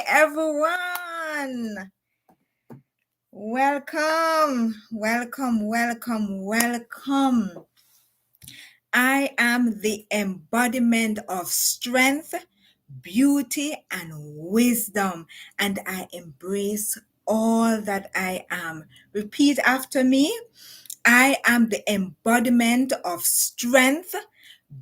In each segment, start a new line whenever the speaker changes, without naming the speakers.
everyone. Welcome, welcome, welcome, welcome. I am the embodiment of strength, beauty, and wisdom, and I embrace all that I am. Repeat after me. I am the embodiment of strength,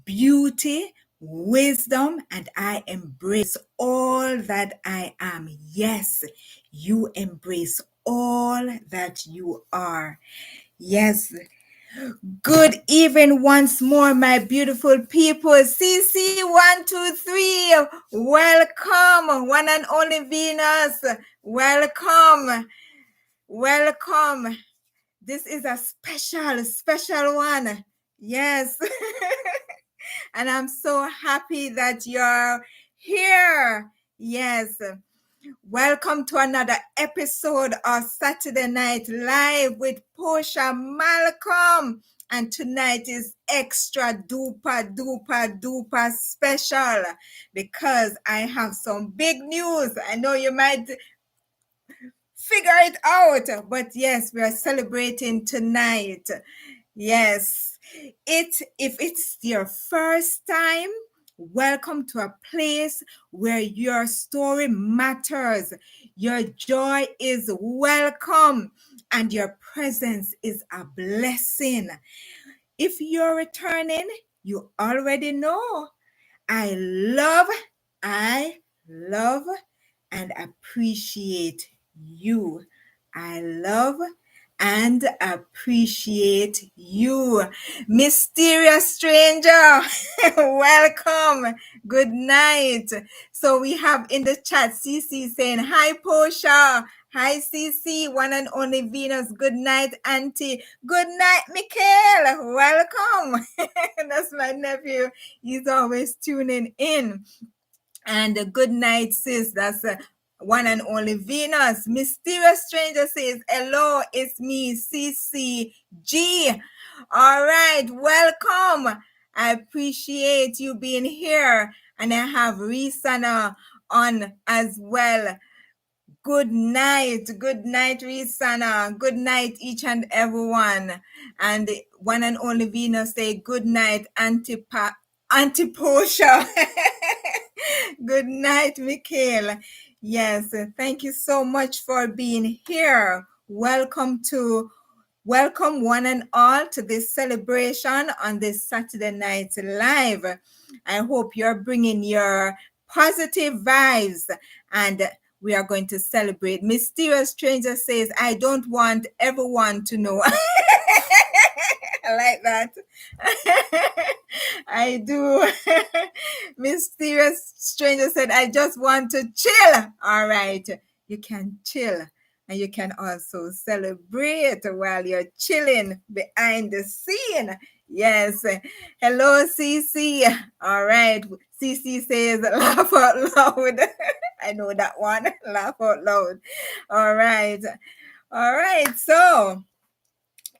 beauty, wisdom, and I embrace all that I am. Yes, you embrace all that you are. Yes. Good evening once more, my beautiful people. CC 123, welcome, one and only Venus. Welcome, welcome. This is a special one. Yes. And I'm so happy that you're here. Yes. Welcome to another episode of Saturday Night Live with Posha Malcolm. And tonight is extra duper special because I have some big news. I know you might figure it out, but yes, we are celebrating tonight. Yes, if it's your first time, welcome to a place where your story matters. Your joy is welcome and your presence is a blessing. If you're returning, you already know. I love and appreciate you. I love and appreciate you. Mysterious stranger, welcome. Good night. So we have in the chat CC saying, hi, Posha. Hi, CC, one and only Venus. Good night, Auntie. Good night, Mikhail. Welcome. That's my nephew. He's always tuning in. And good night, sis. That's one and only Venus. Mysterious stranger says, hello, it's me, CCG. All right, welcome. I appreciate you being here. And I have Risana on as well. Good night, Risana. Good night, each and everyone. And one and only Venus say, good night, Auntie Posha. Good night, Mikhail. Yes, thank you so much for being here. Welcome one and all to this celebration on this Saturday Night Live. I hope you're bringing your positive vibes and we are going to celebrate. Mysterious Stranger says, I don't want everyone to know. I like that. I do. Mysterious Stranger said, I just want to chill. All right. You can chill. And you can also celebrate while you're chilling behind the scene. Yes. Hello, CC. All right. CC says, laugh out loud. I know that one. Laugh out loud. All right. All right. So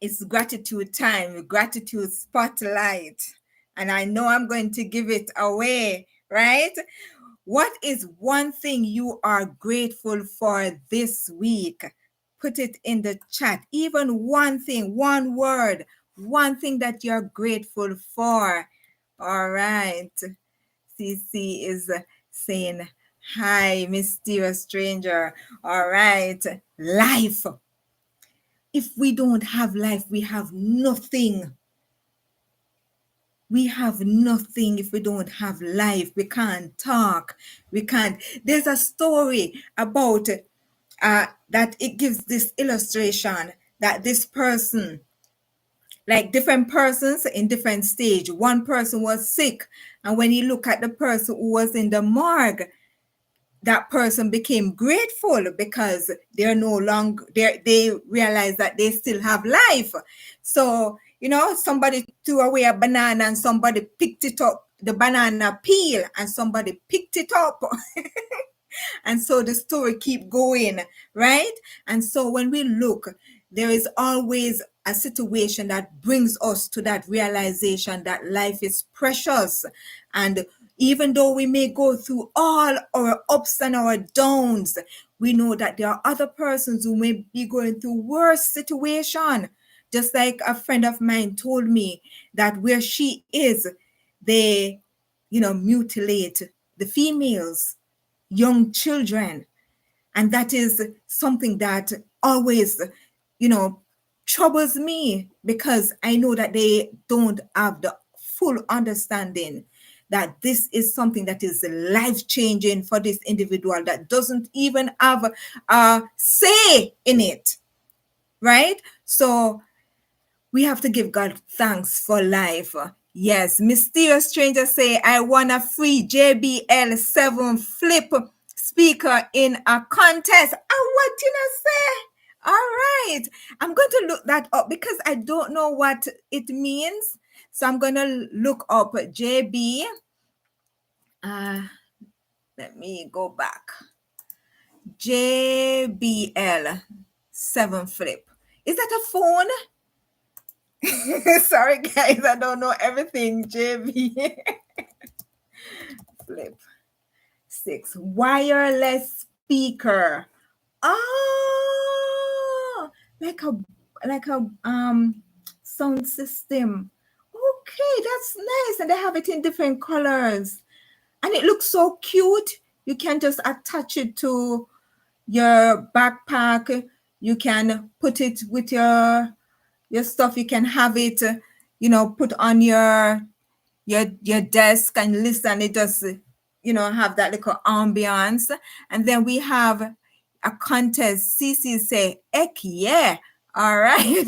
it's gratitude time, gratitude spotlight. And I know I'm going to give it away, right? What is one thing you are grateful for this week? Put it in the chat. Even one thing, one word, one thing that you're grateful for. All right. CC is saying, hi, mysterious stranger. All right. Life. If we don't have life, we have nothing. We have nothing if we don't have life. We can't talk. We can't. There's a story about that it gives this illustration that this person, like different persons in different stage, one person was sick. And when you look at the person who was in the morgue, that person became grateful because they're no longer they realize that they still have life. So somebody threw away a banana and somebody picked it up, the banana peel, and somebody picked it up. And so the story keep going, right? And so when we look, there is always a situation that brings us to that realization that life is precious and Even though we may go through all our ups and our downs, we know that there are other persons who may be going through worse situation. Just like a friend of mine told me that where she is, they, mutilate the females, young children. And that is something that always, you know, troubles me, because I know that they don't have the full understanding that this is something that is life changing for this individual that doesn't even have a say in it, right? So we have to give God thanks for life. Yes, mysterious stranger say, I want a free JBL 7 flip speaker in a contest. What you know say? All right. I'm going to look that up because I don't know what it means. So I'm going to look up JB. Let me go back. JBL 7 flip. Is that a phone? Sorry, guys, I don't know everything. JB Flip 6 wireless speaker. Oh, like a sound system. Okay, that's nice, and they have it in different colors, and it looks so cute. You can just attach it to your backpack. You can put it with your stuff. You can have it, put on your desk and listen. It does, have that little ambiance. And then we have a contest. Cece say, heck yeah. All right.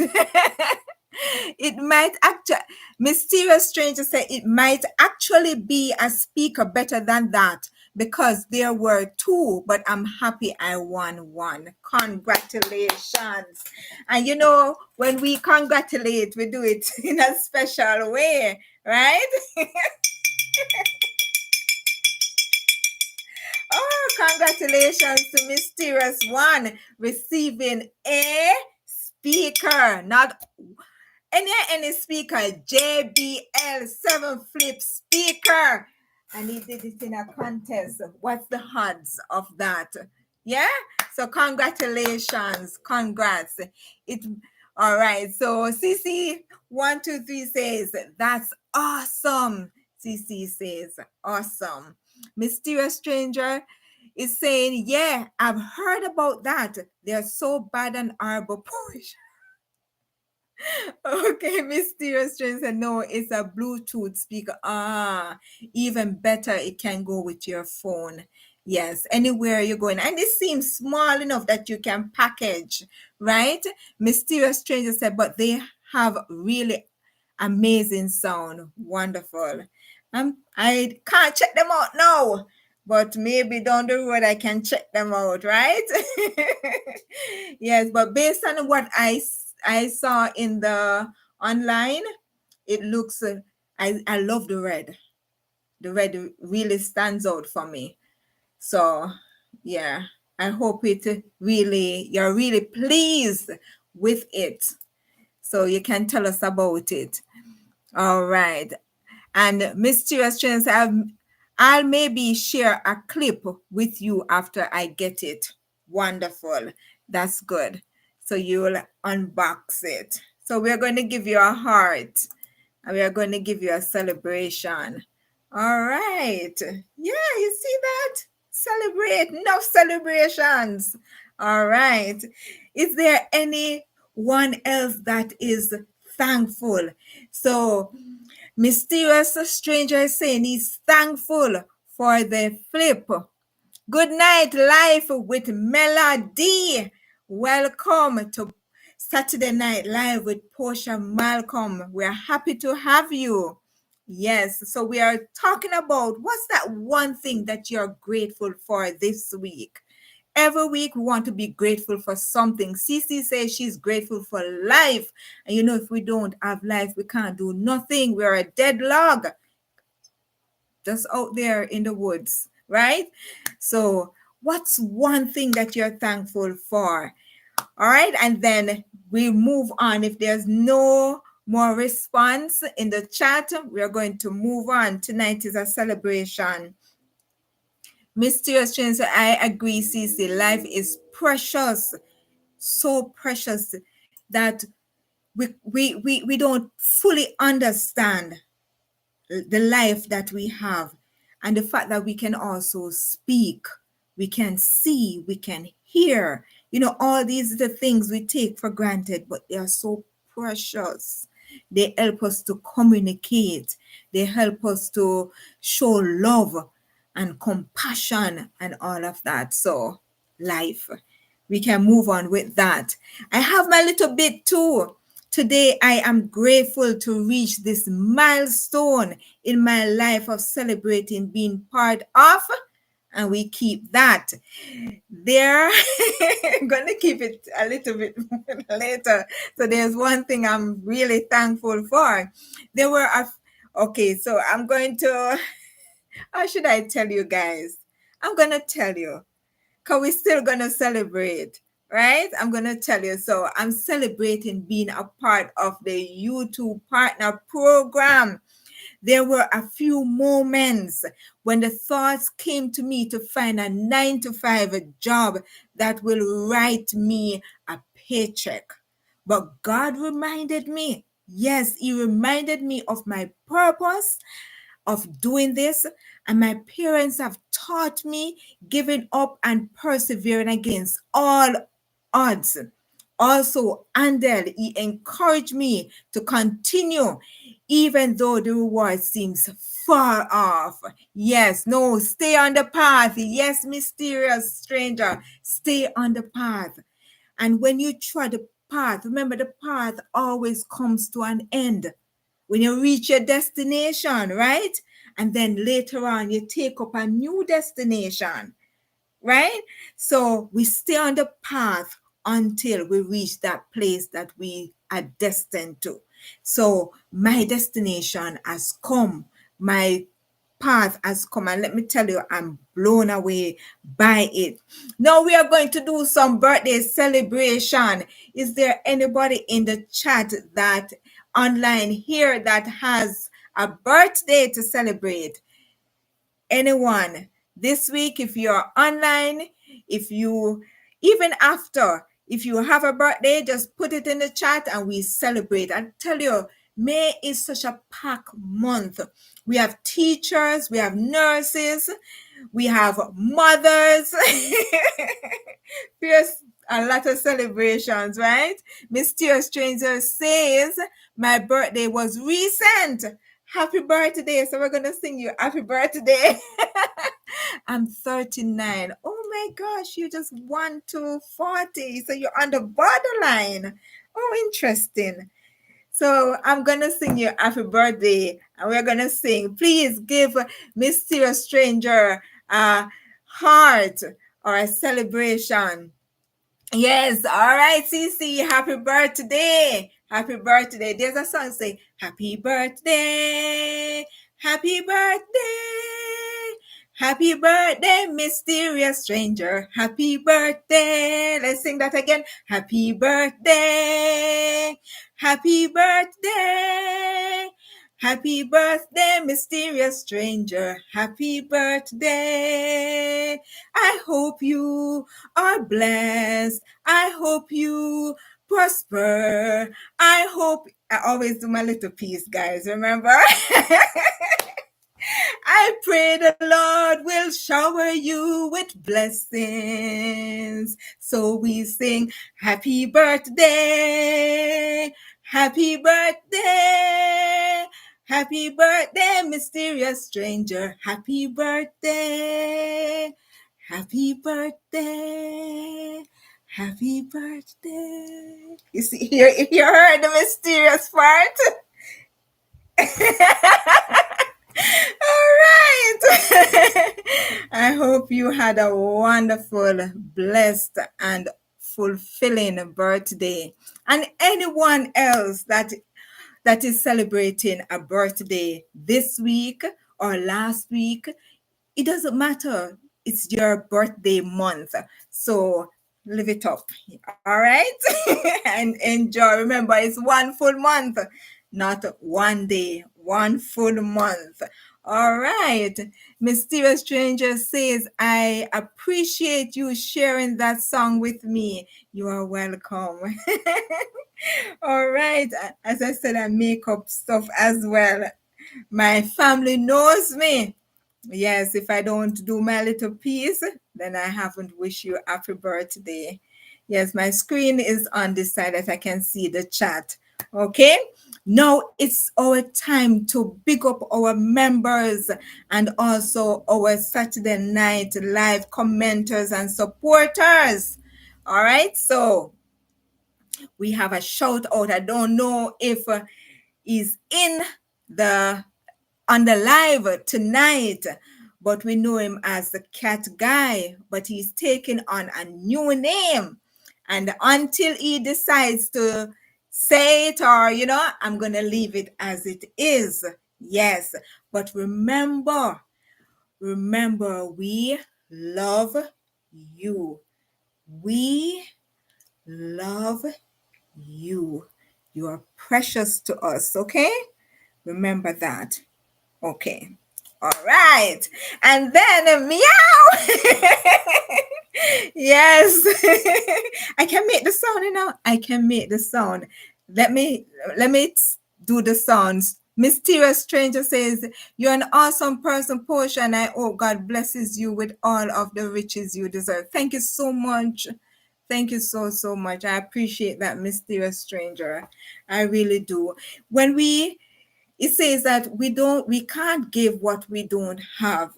It might actually, mysterious stranger say, it might actually be a speaker better than that, because there were 2, but I'm happy I won 1. Congratulations. And when we congratulate, we do it in a special way, right? Oh, congratulations to Mysterious One receiving a speaker, not any speaker, JBL 7 flip speaker. And he did it in a contest. What's the odds of that? Yeah? So congratulations. Congrats. It all right. So CC123 says, that's awesome. CC says, awesome. Mysterious Stranger is saying, yeah, I've heard about that. They're so bad on Arbor Push. Okay, Mysterious Stranger said, no, it's a Bluetooth speaker. Even better, it can go with your phone. Yes, anywhere you're going. And it seems small enough that you can package, right? Mysterious Stranger said, but they have really amazing sound. Wonderful. I can't check them out now, but maybe down the road I can check them out, right? Yes, but based on what I saw in the online, it looks, I love the red. The red really stands out for me. So yeah, I hope you're really pleased with it. So you can tell us about it. All right. And Mysterious Trends, I'll maybe share a clip with you after I get it. Wonderful. That's good. So you'll unbox it. So we're going to give you a heart, and we are going to give you a celebration. All right. Yeah, you see that? Celebrate. Enough celebrations. All right. Is there anyone else that is thankful? So Mysterious Stranger is saying he's thankful for the flip. Good night, life with Melody. Welcome to Saturday Night Live with Posha Malcolm. We're happy to have you. Yes, so we are talking about what's that one thing that you're grateful for this week. Every week we want to be grateful for something. Cece says she's grateful for life. And if we don't have life, we can't do nothing. We're a dead log just out there in the woods, right? So what's one thing that you're thankful for? All right. And then we move on. If there's no more response in the chat. We are going to move on. Tonight is a celebration. Mysterious Stranger, I agree, Cece. Life is precious, so precious that we don't fully understand the life that we have, and the fact that we can also speak, we can see, we can hear, all these are the things we take for granted, but they are so precious. They help us to communicate, they help us to show love and compassion and all of that. So life, we can move on with that. I have my little bit too. Today, I am grateful to reach this milestone in my life of celebrating being part of, and we keep that there. I'm going to keep it a little bit later. So there's one thing I'm really thankful for. There were okay, so I'm going to, how should I tell you guys? I'm going to tell you, because we're still going to celebrate, right? I'm going to tell you. So I'm celebrating being a part of the YouTube Partner Program. There were a few moments when the thoughts came to me to find a 9-to-5 job that will write me a paycheck. But God reminded me, yes, He reminded me of my purpose of doing this, and my parents have taught me giving up and persevering against all odds. Also, Andel, he encouraged me to continue even though the reward seems far off. Yes, no, stay on the path. Yes, mysterious stranger, stay on the path. And when you try the path, remember the path always comes to an end when you reach your destination, right? And then later on, you take up a new destination, right? So we stay on the path until we reach that place that we are destined to. So my destination has come. My path has come, and let me tell you, I'm blown away by it. Now we are going to do some birthday celebration. Is there anybody in the chat that online here that has a birthday to celebrate? Anyone this week? If you're online, if you even after, if you have a birthday, just put it in the chat and we celebrate. I tell you, May is such a packed month. We have teachers, we have nurses, we have mothers. There's a lot of celebrations, right? Mysterious Stranger says, my birthday was recent. Happy birthday. So we're going to sing you happy birthday. I'm 39. Oh my gosh, you just 1 to 40. So you're on the borderline. Oh, interesting. So I'm going to sing you happy birthday. And we're going to sing. Please give Mysterious Stranger a heart or a celebration. Yes, all right, Cece, happy birthday. Happy birthday. There's a song saying, happy birthday, happy birthday, happy birthday, mysterious stranger, happy birthday. Let's sing that again. Happy birthday, happy birthday, happy birthday, mysterious stranger, happy birthday. I hope you are blessed. I hope you prosper. I hope, I always do my little piece, guys, remember? I pray the Lord will shower you with blessings. So we sing, happy birthday, happy birthday, happy birthday, mysterious stranger, happy birthday, happy birthday, happy birthday. You see, you heard the mysterious part? All right. I hope you had a wonderful, blessed, and fulfilling birthday. And anyone else that is celebrating a birthday this week or last week, it doesn't matter. It's your birthday month. So live it up. All right. And enjoy. Remember, it's one full month. not one day, one full month. All right. Mysterious Stranger says, I appreciate you sharing that song with me. You are welcome. All right. As I said, I make up stuff as well. My family knows me. Yes, if I don't do my little piece, then I haven't wished you happy birthday. Yes, my screen is on this side that I can see the chat. Okay, now it's our time to big up our members and also our Saturday night live commenters and supporters. All right, so we have a shout out. I don't know if he's in the on the live tonight, but we know him as the cat guy, but he's taking on a new name. And until he decides to say it, or I'm gonna leave it as it is. Yes, but remember, we love you. We love you. You are precious to us, okay? Remember that. Okay. All right. And then meow. Yes. I can make the sound, I can make the sound. Let me do the sounds. Mysterious Stranger says, you're an awesome person, Posha, and I hope God blesses you with all of the riches you deserve. Thank you so much. Thank you so, so much. I appreciate that, Mysterious Stranger. I really do. It says that we can't give what we don't have.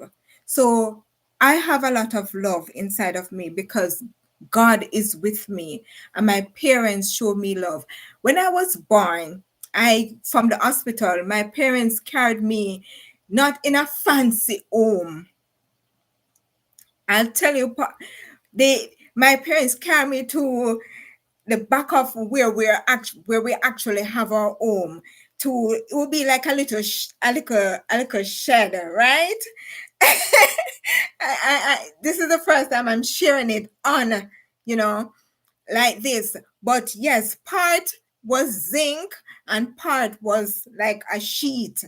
So I have a lot of love inside of me because God is with me and my parents show me love. When I was born, from the hospital, my parents carried me not in a fancy home. I'll tell you, my parents carried me to the back of where we actually have our home. It would be like a little shed, right? This is the first time I'm sharing it on, like this. But yes, part was zinc and part was like a sheet,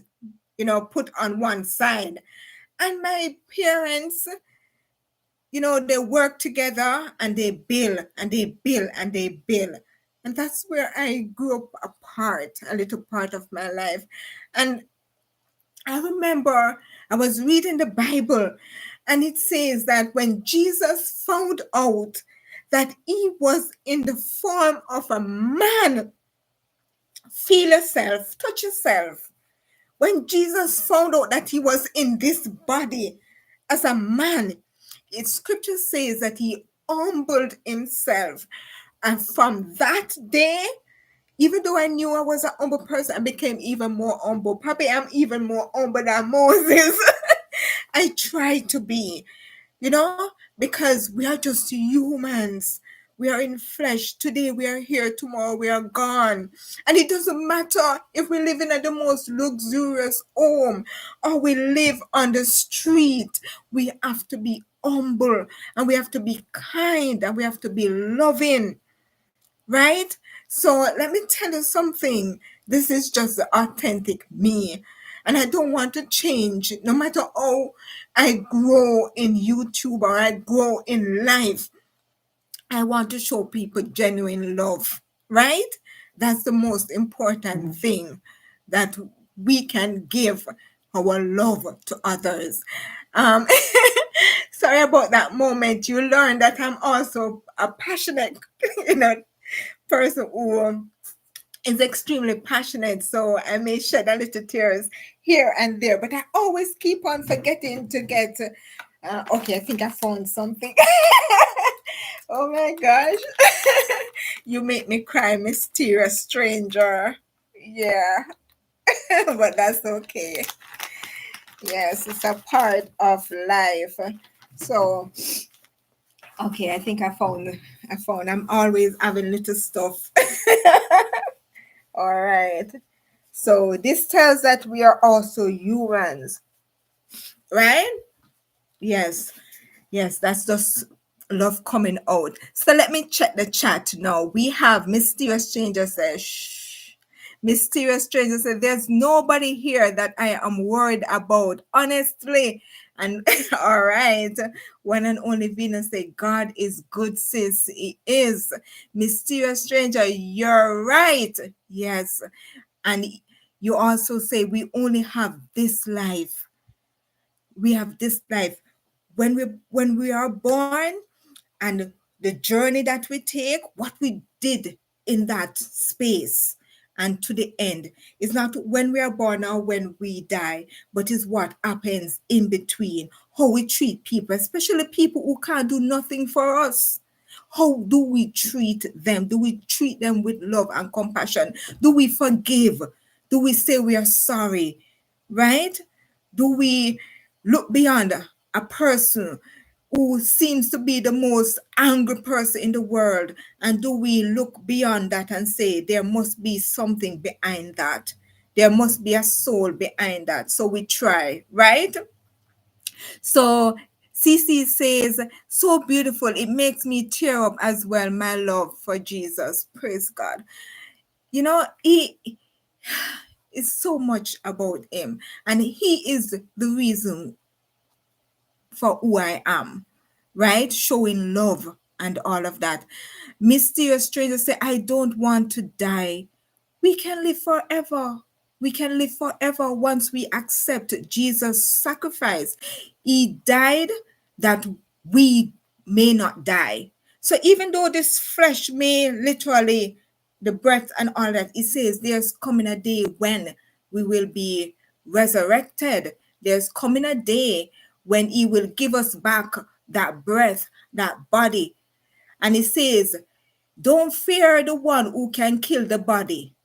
put on one side. And my parents, they work together and they build and they build and they build. And that's where I grew up a little part of my life. And I remember I was reading the Bible and it says that when Jesus found out that he was in the form of a man, feel yourself, touch yourself. When Jesus found out that he was in this body as a man, scripture says that he humbled himself. And from that day, even though I knew I was an humble person, I became even more humble. Probably I'm even more humble than Moses. I try to be, because we are just humans. We are in flesh. Today we are here, tomorrow we are gone. And it doesn't matter if we live in the most luxurious home or we live on the street. We have to be humble and we have to be kind and we have to be loving. Right? So let me tell you something. This is just the authentic me. And I don't want to change no matter how I grow in YouTube or I grow in life. I want to show people genuine love, right? That's the most important thing, that we can give our love to others. Sorry about that moment. You learn that I'm also a passionate, person who is extremely passionate, so I may shed a little tears here and there, but I always keep on forgetting to get. Okay, I think I found something. Oh my gosh. You make me cry, Mysterious Stranger. Yeah, but that's okay. Yes, it's a part of life. So, okay, I think I found. I'm always having little stuff. All right. So this tells that we are also humans, right? Yes. Yes, that's just love coming out. So let me check the chat now. We have Mysterious Stranger says, shh. Mysterious stranger said, there's nobody here that I am worried about, honestly. And all right, one and only Venus said, God is good, sis. He is. Mysterious stranger, you're right. Yes. And you also say, we only have this life. We have this life. When we are born, and the journey that we take, what we did in that space and to the end is not when we are born or when we die, but is what happens in between, how we treat people, especially people who can't do nothing for us. How do we treat them? Do we treat them with love and compassion? Do we forgive? Do we say we are sorry? Right? Do we look beyond a person who seems to be the most angry person in the world? And do we look beyond that and say there must be something behind that? There must be a soul behind that. So we try, right? So CC says, so beautiful. It makes me tear up as well, my love for Jesus. Praise God. You know, he is so much about him, and he is the reason for who I am, right? Showing love and all of that. Mysterious stranger say, I don't want to die. We can live forever. We can live forever once we accept Jesus' sacrifice. He died that we may not die. So even though this flesh may literally, the breath and all that, it says there's coming a day when we will be resurrected. There's coming a day when he will give us back that breath, that body. And it says, don't fear the one who can kill the body.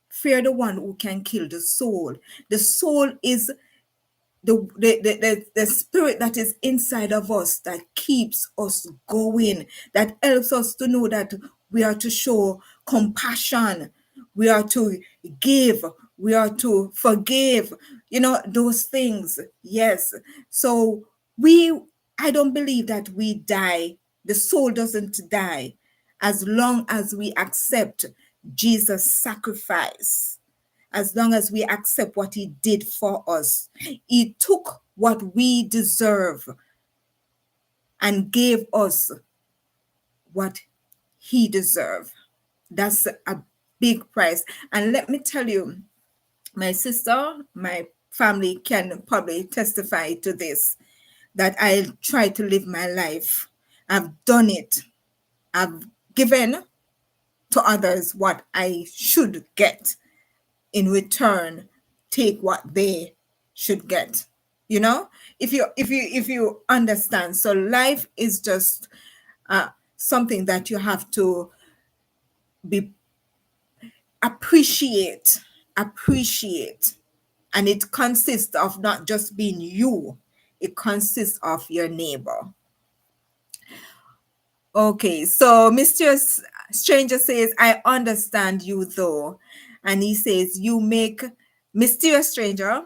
Fear the one who can kill the soul. The soul is the spirit that is inside of us that keeps us going, that helps us to know that we are to show compassion, we are to give, we are to forgive, those things. Yes. So I don't believe that we die. The soul doesn't die as long as we accept Jesus' sacrifice, as long as we accept what he did for us. He took what we deserve and gave us what he deserved. That's a big price. And let me tell you, my sister, my family can probably testify to this, that I try to live my life. I've done it. I've given to others what I should get. In return, take what they should get. If you understand. So life is just something that you have to be appreciate, and it consists of not just being you, it consists of your neighbor. Okay, so Mr. Stranger says, I understand you though. And he says, you make Mysterious Stranger,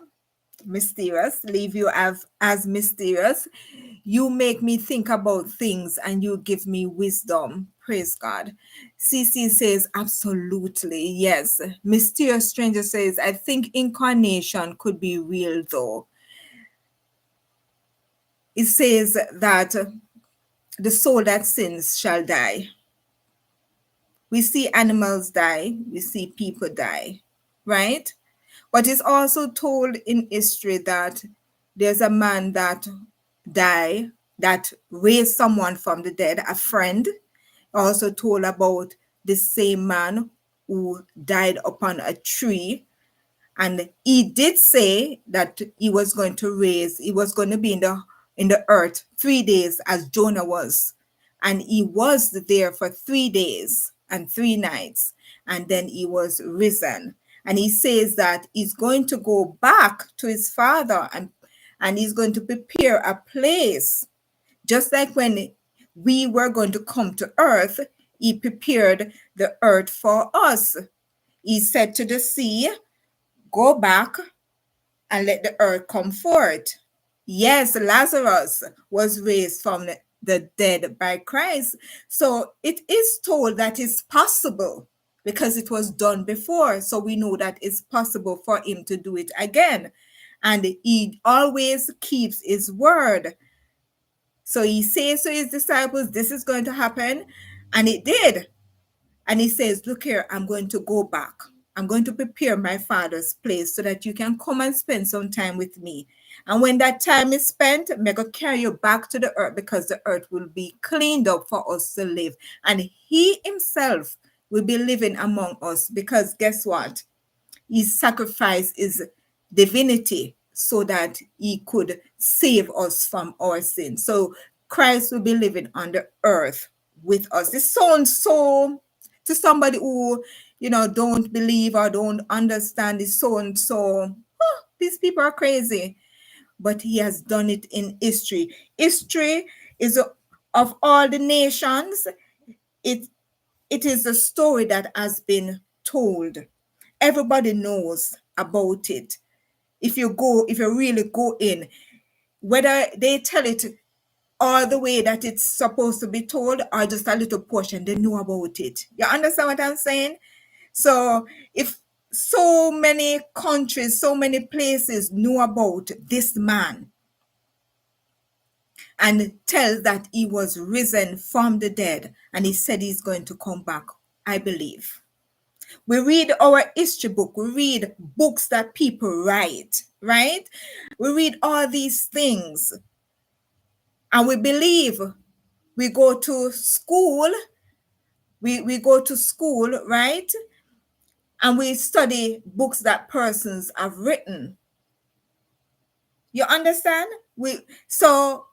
mysterious, leave you as mysterious. You make me think about things and you give me wisdom. Praise God. CC says, absolutely, yes. Mysterious Stranger says, I think incarnation could be real though. It says that the soul that sins shall die. We see animals die, we see people die, right? But it's also told in history that there's a man that died, that raised someone from the dead, a friend. Also told about the same man who died upon a tree. And he did say that he was going to be in the earth 3 days as Jonah was. And he was there for 3 days and 3 nights. And then he was risen. And he says that he's going to go back to his father, and he's going to prepare a place. Just like when we were going to come to earth, he prepared the earth for us. He said to the sea, go back and let the earth come forth. Yes, Lazarus was raised from the dead by Christ. So it is told that it's possible. because it was done before. So we know that it's possible for him to do it again. And he always keeps his word. So he says to his disciples, this is going to happen. And it did. And he says, look here, I'm going to go back. I'm going to prepare my father's place so that you can come and spend some time with me. And when that time is spent, I'm going to carry you back to the earth, because the earth will be cleaned up for us to live. And he himself will be living among us, because guess what? He sacrificed his divinity so that he could save us from our sins. So Christ will be living on the earth with us. This sounds so, to somebody who, don't believe or don't understand, it sounds so, oh, these people are crazy. But he has done it in history. History is of all the nations. It is a story that has been told. Everybody knows about it. If you really go in, whether they tell it all the way that it's supposed to be told or just a little portion, they know about it. You understand what I'm saying? So if so many countries, so many places know about this man and tell that he was risen from the dead and he said he's going to come back, I believe. We read our history book. We read books that people write, right? We read all these things and we believe. We go to school. We go to school, right? And we study books that persons have written. You understand? So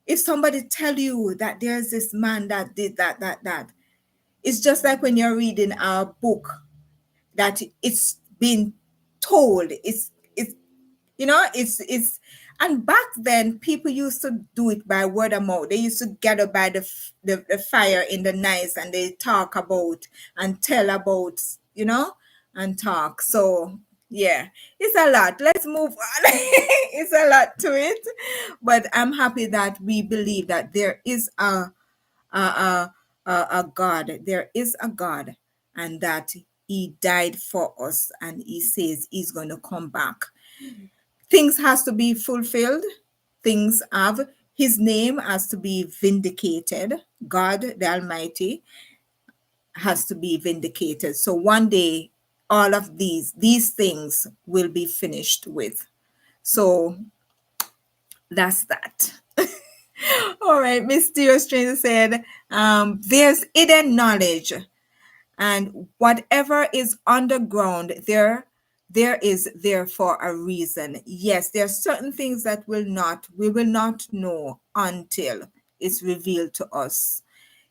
if somebody tell you that there's this man that did that, it's just like when you're reading a book that it's been told. It's and back then people used to do it by word of mouth. They used to gather by the fire in the nights and they talk about and tell about, and talk. So yeah, it's a lot. Let's move on. It's a lot to it, but I'm happy that we believe that there is a God. There is a God, and that he died for us, and he says he's going to come back. Things has to be fulfilled. Things have, his name has to be vindicated. God the Almighty has to be vindicated. So one day all of these things will be finished with. So that's that. All right, Mysterious Stranger said, there's hidden knowledge, and whatever is underground, there is there for a reason. Yes, there are certain things that we will not know until it's revealed to us.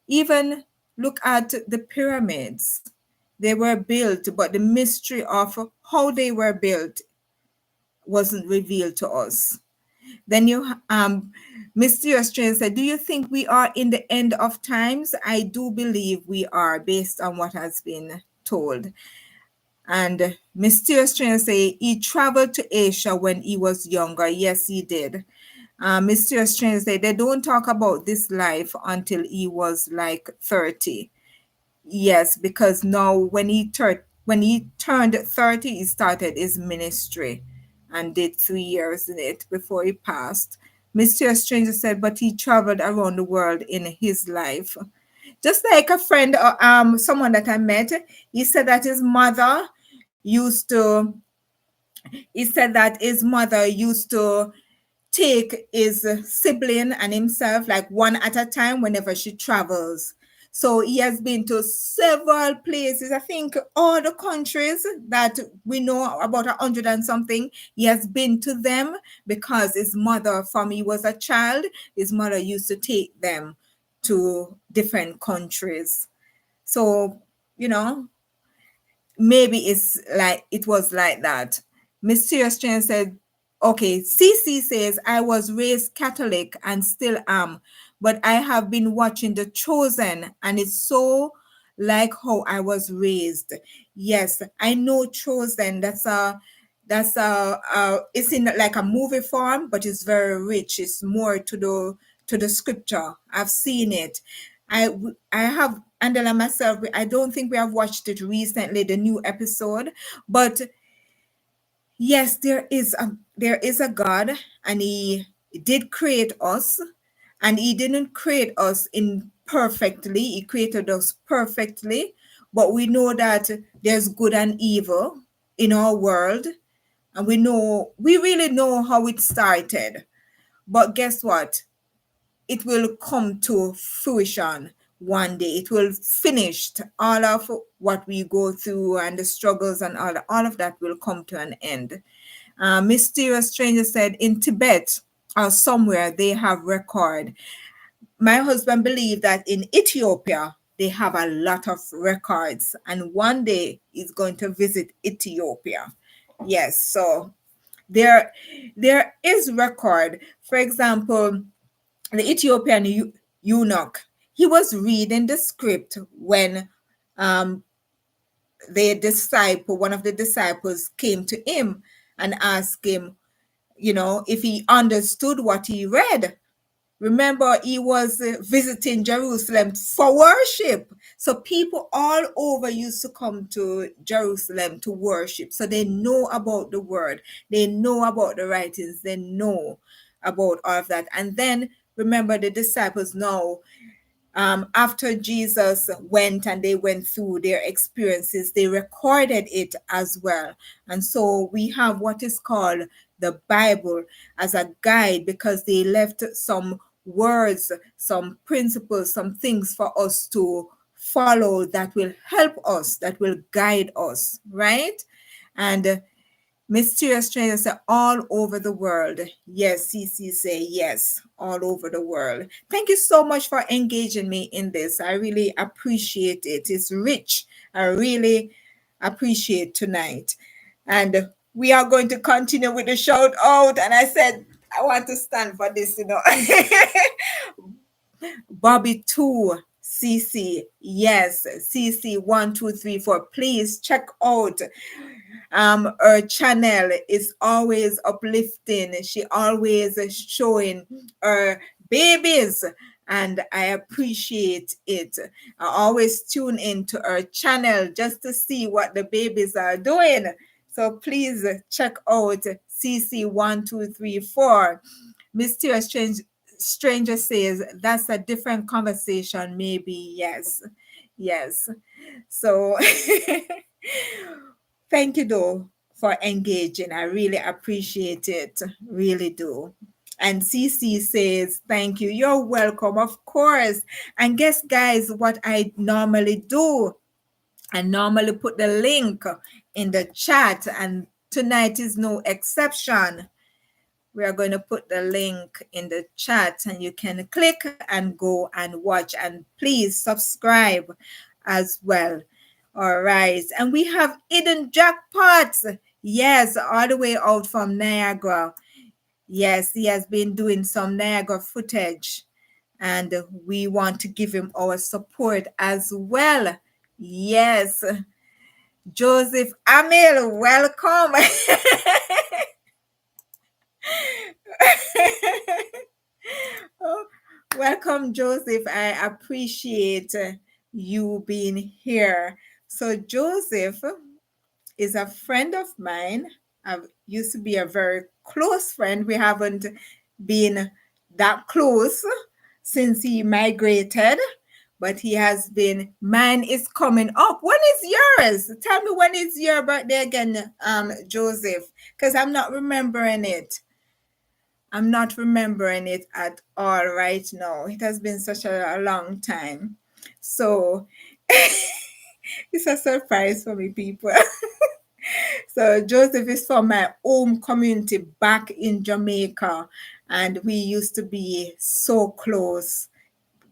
Even look at the pyramids. They were built, but the mystery of how they were built wasn't revealed to us. Then Mysterious Stranger said, do you think we are in the end of times? I do believe we are, based on what has been told. And Mysterious Stranger say he traveled to Asia when he was younger. Yes, he did. Mysterious Stranger say they don't talk about this life until he was like 30. Yes, because now when he turned 30, he started his ministry and did 3 years in it before he passed. Mr. Stranger said, but he traveled around the world in his life. Just like a friend, someone that I met, he said that his mother used to, take his sibling and himself like one at a time whenever she travels. So he has been to several places. I think all the countries that we know, about 100 and something, he has been to them because his mother, from he was a child, his mother used to take them to different countries. So, maybe it was like that. Mysterious Stranger said, okay, CC says, I was raised Catholic and still am, but I have been watching The Chosen and it's so like how I was raised. Yes, I know Chosen. It's in like a movie form, but it's very rich. It's more to the scripture. I've seen it. I have Angela myself. I don't think we have watched it recently, the new episode, but yes, there is a God, and He did create us, and He didn't create us imperfectly. He created us perfectly, but we know that there's good and evil in our world, and we really know how it started. But guess what? It will come to fruition one day. It will finish. All of what we go through and the struggles and all of that will come to an end. Mysterious Stranger said in Tibet or somewhere they have record. My husband believed that in Ethiopia they have a lot of records, and one day he's going to visit Ethiopia. Yes, so there there is record. For example, the Ethiopian eunuch, he was reading the script when um, one of the disciples came to him and asked him, if he understood what he read. Remember, he was visiting Jerusalem for worship. So people all over used to come to Jerusalem to worship. So they know about the word, they know about the writings, they know about all of that. And then remember, the disciples now, after Jesus went and they went through their experiences, they recorded it as well. And so we have what is called the Bible as a guide, because they left some words, some principles, some things for us to follow that will help us, that will guide us, right? And Mysterious strangers are all over the world. Yes, CC say yes, all over the world. Thank you so much for engaging me in this. I really appreciate it. It's rich. I really appreciate tonight. And we are going to continue with the shout out. And I said, I want to stand for this. Bobby 2, CC, yes, CC 1, 2, 3, 4. Please check out her channel. Is always uplifting. She always showing her babies, and I appreciate it. I always tune into her channel just to see what the babies are doing. So please check out CC 1, 2, 3, 4. Mysterious Stranger says that's a different conversation. Maybe yes, yes. So thank you though for engaging. I really appreciate it. Really do. And CC says, thank you. You're welcome, of course. And guess, guys, what I normally do? I normally put the link in the chat, and tonight is no exception. We are going to put the link in the chat, and you can click and go and watch, and please subscribe as well. All right. And we have hidden jackpots. Yes, all the way out from Niagara. Yes, he has been doing some Niagara footage, and we want to give him our support as well. Yes. Joseph Amil, welcome. Oh, welcome, Joseph. I appreciate you being here. So, Joseph is a friend of mine. I used to be a very close friend. We haven't been that close since he migrated, but he has been. Mine is coming up. When is yours? Tell me, when is your birthday again, Joseph? Because I'm not remembering it. I'm not remembering it at all right now. It has been such a long time. So it's a surprise for me, people. So Joseph is from my home community back in Jamaica, and we used to be so close.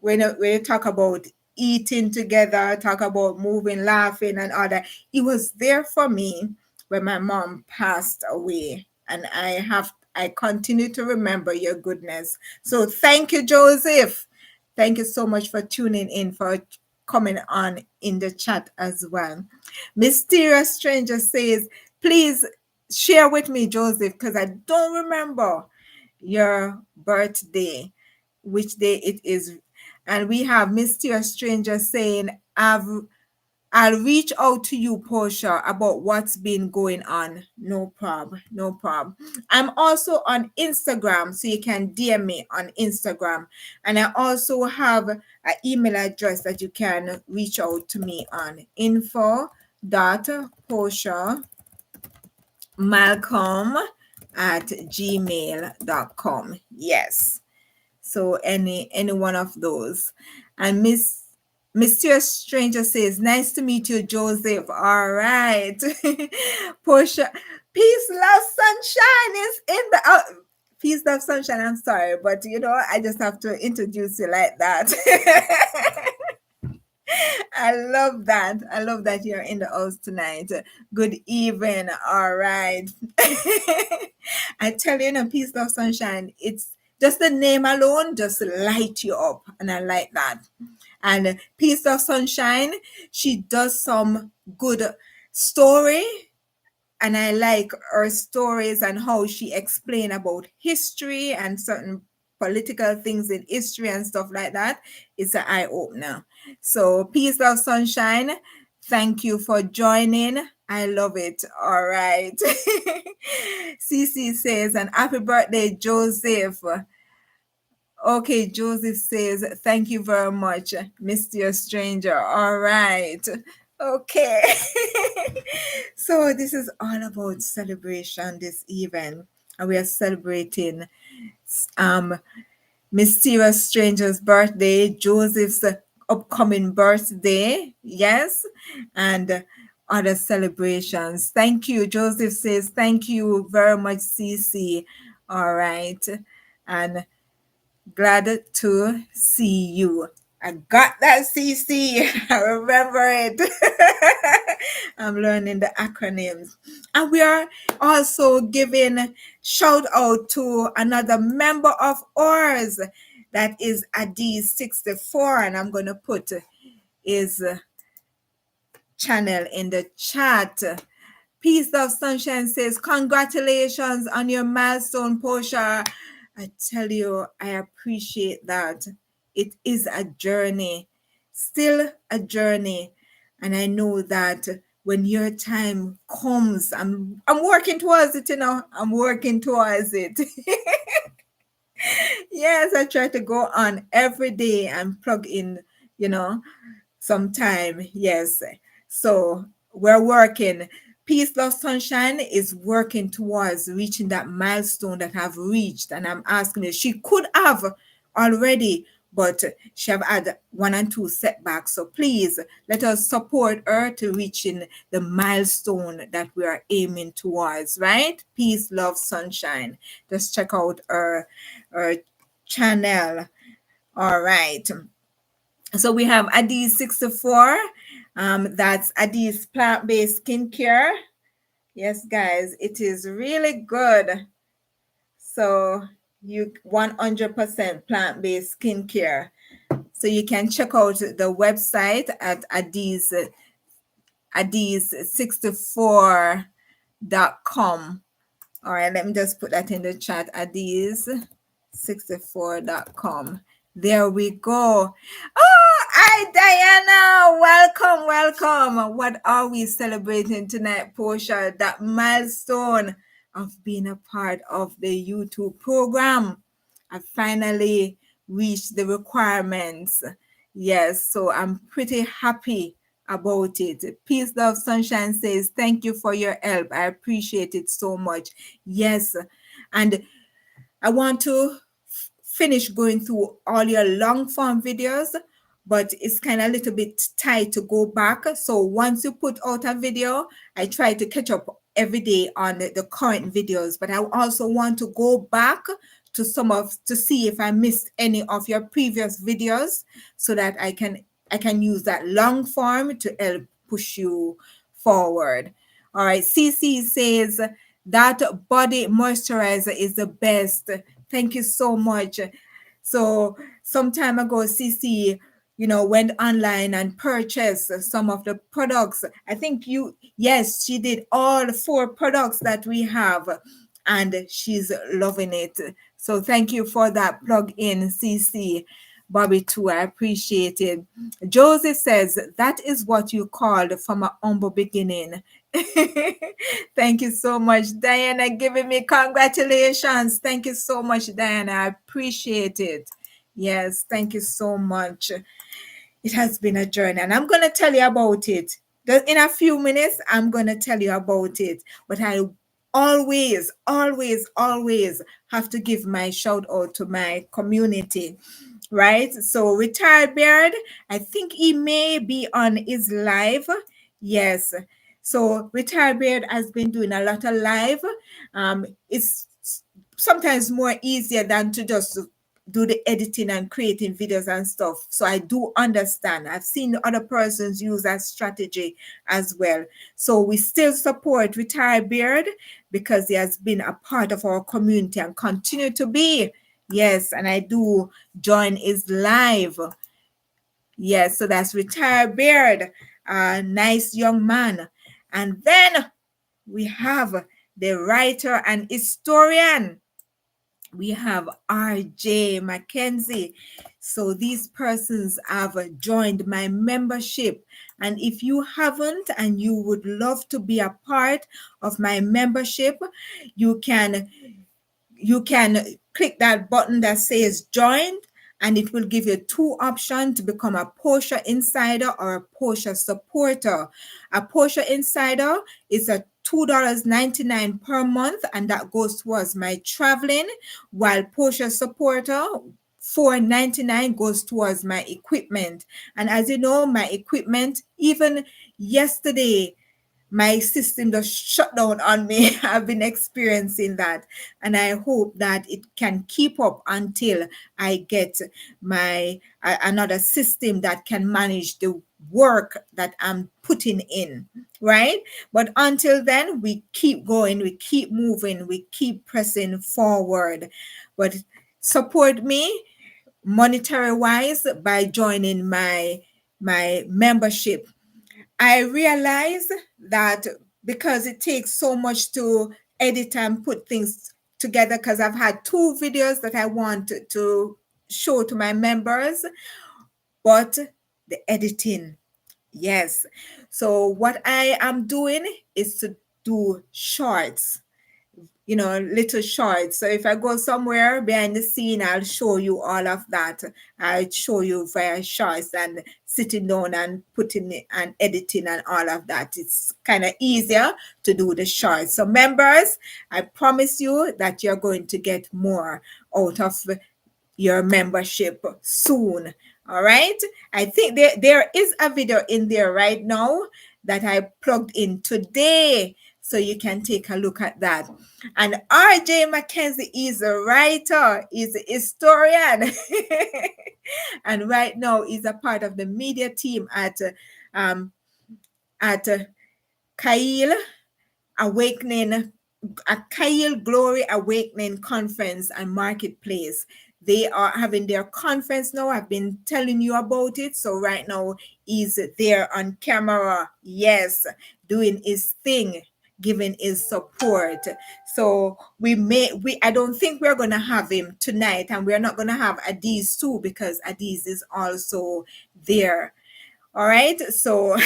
When you talk about eating together, talk about moving, laughing, and all that, it was there for me when my mom passed away, and I continue to remember your goodness. So thank you, Joseph. Thank you so much for tuning in, for coming on in the chat as well. Mysterious Stranger says, please share with me, Joseph, because I don't remember your birthday, which day it is. And we have Mysterious Stranger saying, I'll reach out to you, Posha, about what's been going on. No problem. No problem. I'm also on Instagram, so you can DM me on Instagram. And I also have an email address that you can reach out to me on info.poshamalcolm@gmail.com. Yes. So any one of those. And Mysterious Stranger says, nice to meet you, Joseph. All right. Portia, peace, love, sunshine is in the peace, love, sunshine. I'm sorry, but I just have to introduce you like that. I love that. I love that you're in the house tonight. Good evening. All right. I tell you, peace, love, sunshine. It's just the name alone just light you up, and I like that. And peace, love, sunshine. She does some good story, and I like her stories and how she explain about history and certain political things in history and stuff like that. It's an eye opener. So peace, love, sunshine. Thank you for joining. I love it. All right. Cece says, and happy birthday, Joseph. Okay, Joseph says, thank you very much, Mr. Stranger. All right. Okay. So this is all about celebration this evening. And we are celebrating Mysterious Stranger's birthday, Joseph's upcoming birthday. Yes. And other celebrations. Thank you. Joseph says, thank you very much, Cece. All right. And glad to see you. I got that, CC. I remember it. I'm learning the acronyms. And we are also giving shout out to another member of ours. That is Adi64. And I'm going to put his channel in the chat. Peace of Sunshine says, congratulations on your milestone, Posha. I tell you, I appreciate that. It is a journey, still a journey. And I know that when your time comes, I'm working towards it, I'm working towards it. Yes, I try to go on every day and plug in, some time. Yes. So we're working. Peace, Love, Sunshine is working towards reaching that milestone that I've reached. And I'm asking her, she could have already, but she have had 1 and 2 setbacks. So please let us support her to reaching the milestone that we are aiming towards, right? Peace, Love, Sunshine. Just check out her channel. All right. So we have Adi's 64. That's Adi's plant-based skincare. Yes, guys, it is really good. So you 100% plant-based skincare. So you can check out the website at Adi's64.com. All right, let me just put that in the chat. Adi's64.com. There we go. Oh, hi, Diana. Welcome. What are we celebrating tonight, Portia? That milestone of being a part of the YouTube program. I finally reached the requirements. Yes, so I'm pretty happy about it. Peace, Love, Sunshine says, thank you for your help. I appreciate it so much. Yes, and I want to finish going through all your long form videos, but it's kind of a little bit tight to go back. So once you put out a video, I try to catch up every day on the current videos, but I also want to go back to to see if I missed any of your previous videos so that I can use that long form to help push you forward. All right, CC says that body moisturizer is the best. Thank you so much. So some time ago, CC, went online and purchased some of the products. I think yes, she did all 4 products that we have, and she's loving it. So thank you for that plug in, CC. Bobby too, I appreciate it. Josie says, that is what you called from a humble beginning. Thank you so much, Diana, giving me congratulations. Thank you so much, Diana. I appreciate it. Yes, thank you so much. It has been a journey, and I'm going to tell you about it. In a few minutes, I'm going to tell you about it. But I always, always, always have to give my shout out to my community, right? So, Retired Beard, I think he may be on his live. Yes. So, Retired Beard has been doing a lot of live. It's sometimes more easier than to just do the editing and creating videos and stuff. So I do understand. I've seen other persons use that strategy as well. So we still support Retired Beard because he has been a part of our community and continue to be. Yes, and I do join his live. Yes, so that's Retired Beard, a nice young man. And then we have the writer and historian. We have RJ Mackenzie. So these persons have joined my membership. And if you haven't and you would love to be a part of my membership, you can click that button that says join, and it will give you two options to become a Posha insider or a Posha supporter. A Posha insider is a $2.99 per month, and that goes towards my traveling, while Posha supporter $4.99 goes towards my equipment. And as you know, my equipment, even yesterday, my system just shut down on me. I've been experiencing that, and I hope that it can keep up until I get my another system that can manage the work that I'm putting in, right? But until then, we keep going, we keep moving, we keep pressing forward. But support me monetary wise by joining my membership. I realize that because it takes so much to edit and put things together, because I've had two videos that I want to show to my members, but the editing, yes. So what I am doing is to do shorts, little shorts. So if I go somewhere behind the scene, I'll show you all of that. I'll show you via shorts and sitting down and putting it and editing and all of that. It's kind of easier to do the shorts. So members, I promise you that you're going to get more out of your membership soon. All right. I think there is a video in there right now that I plugged in today. So you can take a look at that. And RJ Mackenzie is a writer, is a historian. And right now is a part of the media team at Kyle Awakening, a Kyle Glory Awakening Conference and Marketplace. They are having their conference now. I've been telling you about it. So right now he's there on camera. Yes, doing his thing, giving his support. So I don't think we're gonna have him tonight, and we're not gonna have Adiz too, because Adiz is also there. All right, so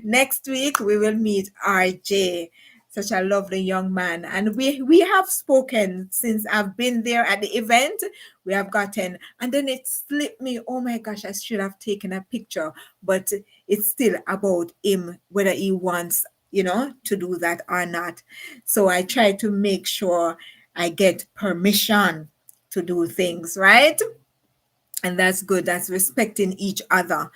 next week we will meet RJ, such a lovely young man, and we have spoken since I've been there at the event. We have gotten, and then it slipped me. Oh my gosh, I should have taken a picture, but it's still about him, whether he wants, to do that or not. So I try to make sure I get permission to do things, right? And that's good. That's respecting each other.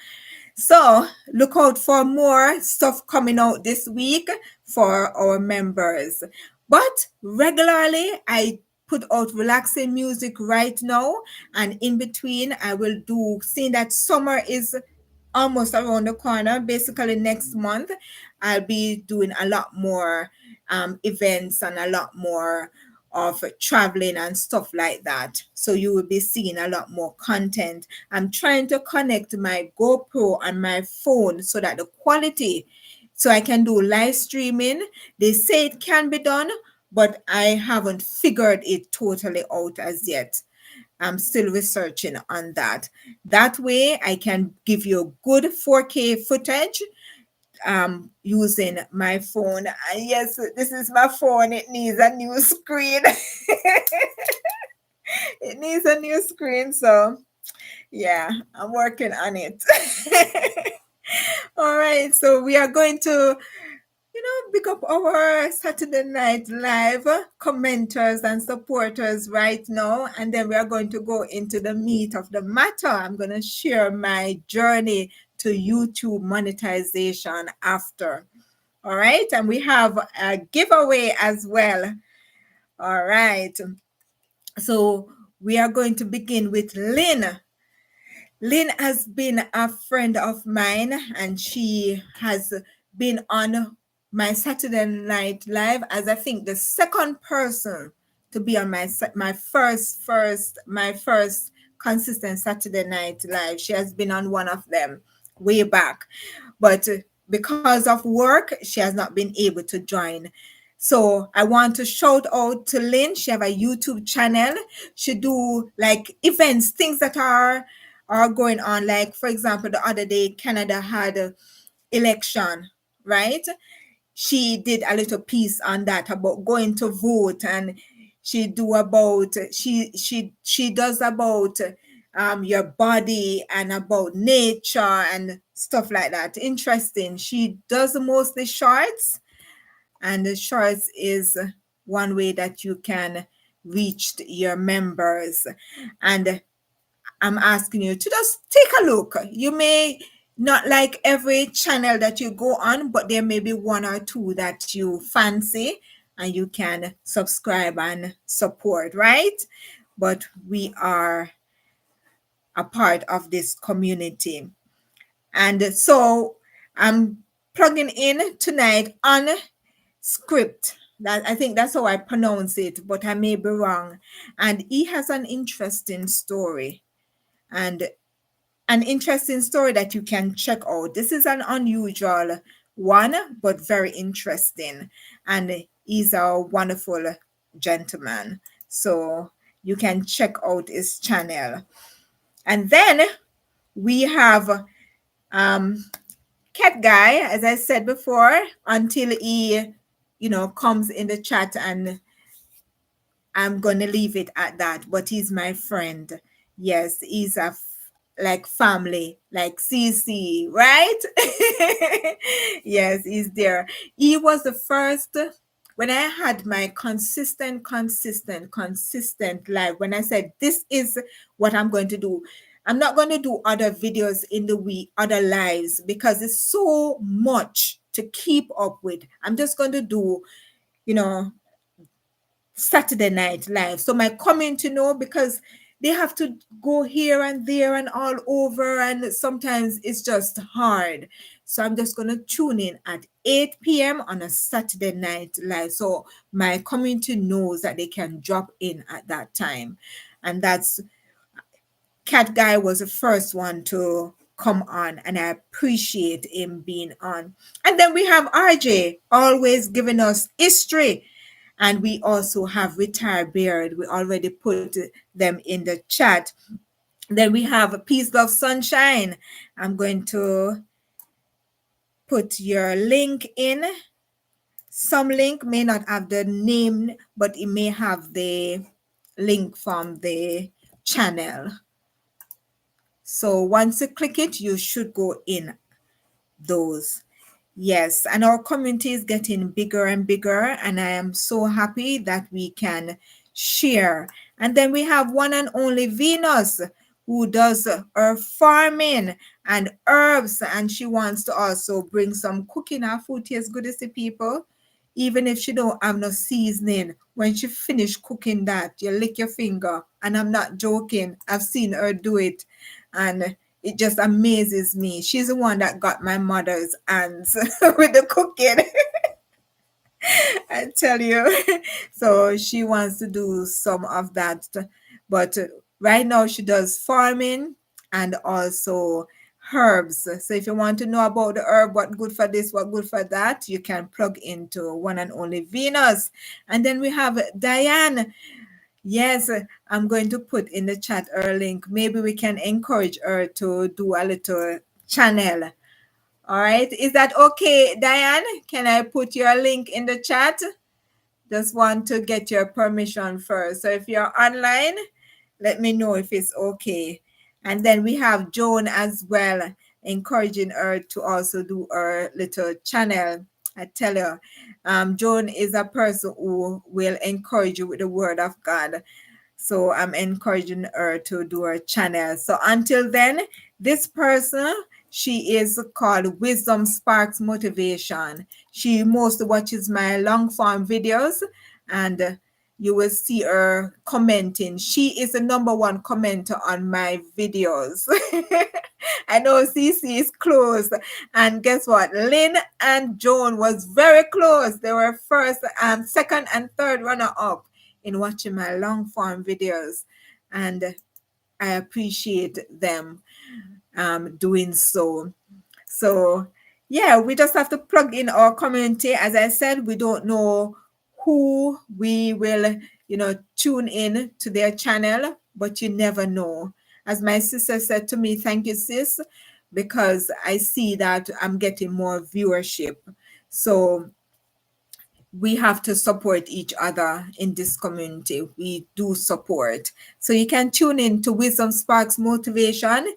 So look out for more stuff coming out this week for our members. But regularly, I put out relaxing music right now. And in between, I will do, seeing that summer is almost around the corner, basically next month, I'll be doing a lot more events and a lot more of traveling and stuff like that. So you will be seeing a lot more content. I'm trying to connect my GoPro and my phone so that the quality, so I can do live streaming. They say it can be done, but I haven't figured it totally out as yet. I'm still researching on that. That way, I can give you good 4K footage using my phone. And yes, this is my phone. It needs a new screen. It needs a new screen. So, yeah, I'm working on it. All right. So, we are going to pick up our Saturday Night Live commenters and supporters right now. And then we are going to go into the meat of the matter. I'm going to share my journey to YouTube monetization after. All right. And we have a giveaway as well. All right. So we are going to begin with Lynn. Lynn has been a friend of mine, and she has been on my Saturday Night Live as I think the second person to be on my first consistent Saturday Night Live. She has been on one of them way back, but because of work, she has not been able to join. So I want to shout out to Lynn. She have a YouTube channel. She do like events, things that are going on. Like for example, the other day Canada had a election, right? She did a little piece on that about going to vote, and she does about your body and about nature and stuff like that. Interesting. She does mostly shorts, and the shorts is one way that you can reach your members. And I'm asking you to just take a look. You may not like every channel that you go on, but there may be one or two that you fancy and you can subscribe and support, right? But we are a part of this community. And so I'm plugging in tonight on script. That I think that's how I pronounce it, but I may be wrong. And he has an interesting story. And an interesting story that you can check out. This is an unusual one, but very interesting. And he's a wonderful gentleman. So you can check out his channel. And then we have Cat Guy, as I said before, until he, comes in the chat, and I'm going to leave it at that. But he's my friend. Yes, he's like family, like CC, right? Yes, he's there. He was the first when I had my consistent life. When I said, this is what I'm going to do. I'm not going to do other videos in the week, other lives, because it's so much to keep up with. I'm just going to do, Saturday Night Live. So my community know, because they have to go here and there and all over, and sometimes it's just hard. So I'm just going to tune in at 8 p.m. on a Saturday Night Live. So my community knows that they can drop in at that time. And that's Cat Guy was the first one to come on, and I appreciate him being on. And then we have RJ, always giving us history. And we also have Retired Beard. We already put them in the chat. Then we have Peace, Love, Sunshine. I'm going to put your link in. Some link may not have the name, but it may have the link from the channel. So once you click it, you should go in those. Yes, and our community is getting bigger and bigger, and I am so happy that we can share. And then we have one and only Venus, who does her farming and herbs, and she wants to also bring some cooking. Her food tastes good to people, even if she don't have no seasoning. When she finish cooking that, you lick your finger, and I'm not joking. I've seen her do it, and it just amazes me. She's the one that got my mother's hands with the cooking. I tell you. So she wants to do some of that. But right now she does farming and also herbs. So if you want to know about the herb, what good for this, what good for that, you can plug into one and only Venus. And then we have Diane. Yes, I'm going to put in the chat her link. Maybe we can encourage her to do a little channel. All right. Is that okay, Diane? Can I put your link in the chat? Just want to get your permission first. So if you're online, let me know if it's okay. And then we have Joan as well, encouraging her to also do her little channel. I tell you, Joan is a person who will encourage you with the word of God. So I'm encouraging her to do her channel. So until then, this person, she is called Wisdom Sparks Motivation. She mostly watches my long form videos, and you will see her commenting. She is the number one commenter on my videos. I know CC is close. And guess what? Lynn and Joan was very close. They were first, second and third runner up in watching my long form videos, and I appreciate them doing so. So yeah, we just have to plug in our community. As I said, we don't know who we will, tune in to their channel, but you never know. As my sister said to me, thank you, sis, because I see that I'm getting more viewership. So we have to support each other in this community. We do support. So you can tune in to Wisdom Sparks Motivation.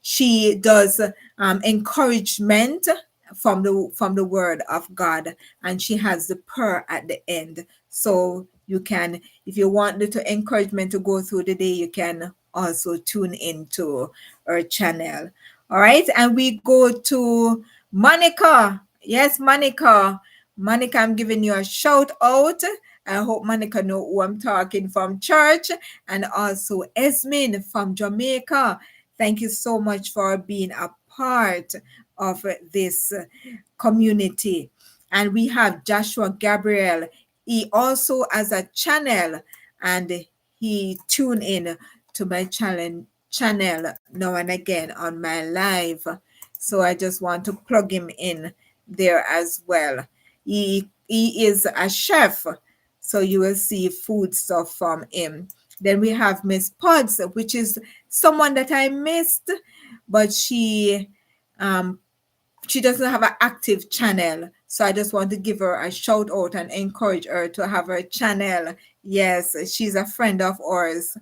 She does encouragement from the word of God, and she has the prayer at the end. So you can, if you want little encouragement to go through the day, you can also tune into her channel. All right, and we go to Monica. Yes, Monica. Monica, I'm giving you a shout out. I hope Monica know who I'm talking from church, and also Esmin from Jamaica. Thank you so much for being a part of this community. And we have Joshua Gabriel. He also has a channel, and he tune in to my channel now and again on my live. So I just want to plug him in there as well. He is a chef, so you will see food stuff from him. Then we have Miss Pods, which is someone that I missed, but she doesn't have an active channel. So I just want to give her a shout out and encourage her to have her channel. Yes, she's a friend of ours,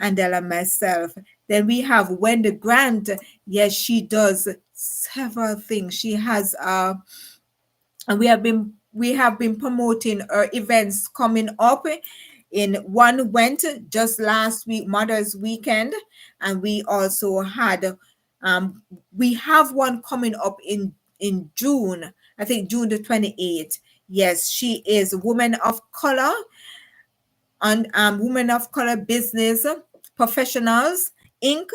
Andela, myself. Then we have Wendy Grant. Yes, she does several things. She has and we have been promoting our events coming up. In one went just last week, Mother's Weekend, and we also had we have one coming up in June. I think June the 28th. Yes, she is Women of Color on Women of Color Business Professionals Inc.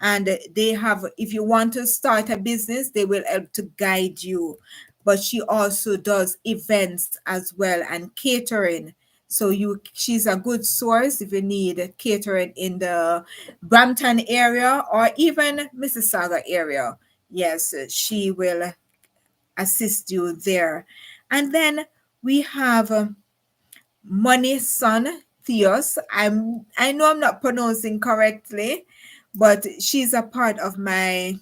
And they have, if you want to start a business, they will help to guide you. But she also does events as well and catering. So she's a good source if you need catering in the Brampton area or even Mississauga area. Yes, she will assist you there. And then we have Money Son Theos. I know I'm not pronouncing correctly, but she's a part of my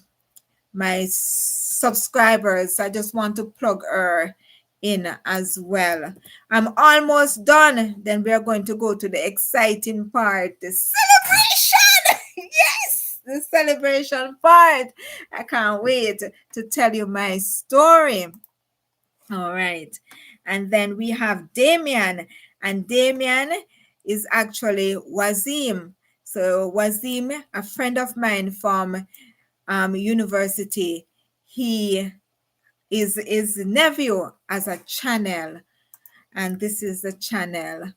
subscribers. I just want to plug her in as well. I'm almost done. Then we are going to go to the exciting part, the celebration. Yes, the celebration part. I can't wait to tell you my story. All right. And then we have Damien, and Damien is actually Wazim. So Wazim, a friend of mine from university, he is his nephew as a channel, and this is the channel.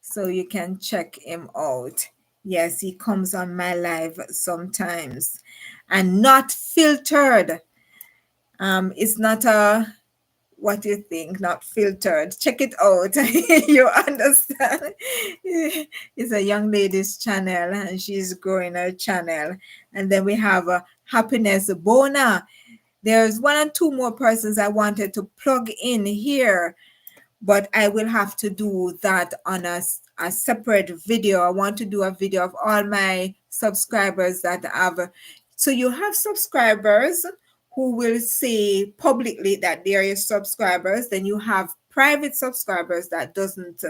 So you can check him out. Yes, he comes on my live sometimes. And Not Filtered. It's not a, what do you think? Not Filtered. Check it out. You understand? It's a young lady's channel, and she's growing her channel. And then we have Happiness Bona. There's one and two more persons I wanted to plug in here, but I will have to do that on a separate video. I want to do a video of all my subscribers that have. So you have subscribers who will say publicly that they are your subscribers. Then you have private subscribers that doesn't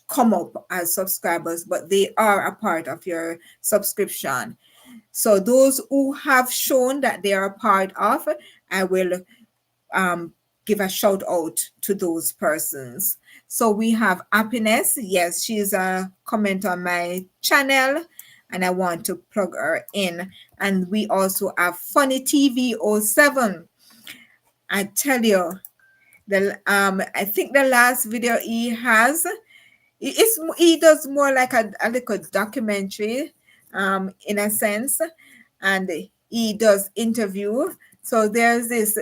come up as subscribers, but they are a part of your subscription. So those who have shown that they are a part of, I will give a shout out to those persons. So we have Happiness. Yes, she's a comment on my channel and I want to plug her in. And we also have Funny TV 07. I tell you, I think the last video he has, he does more like a little documentary, in a sense, and he does interview. So there's this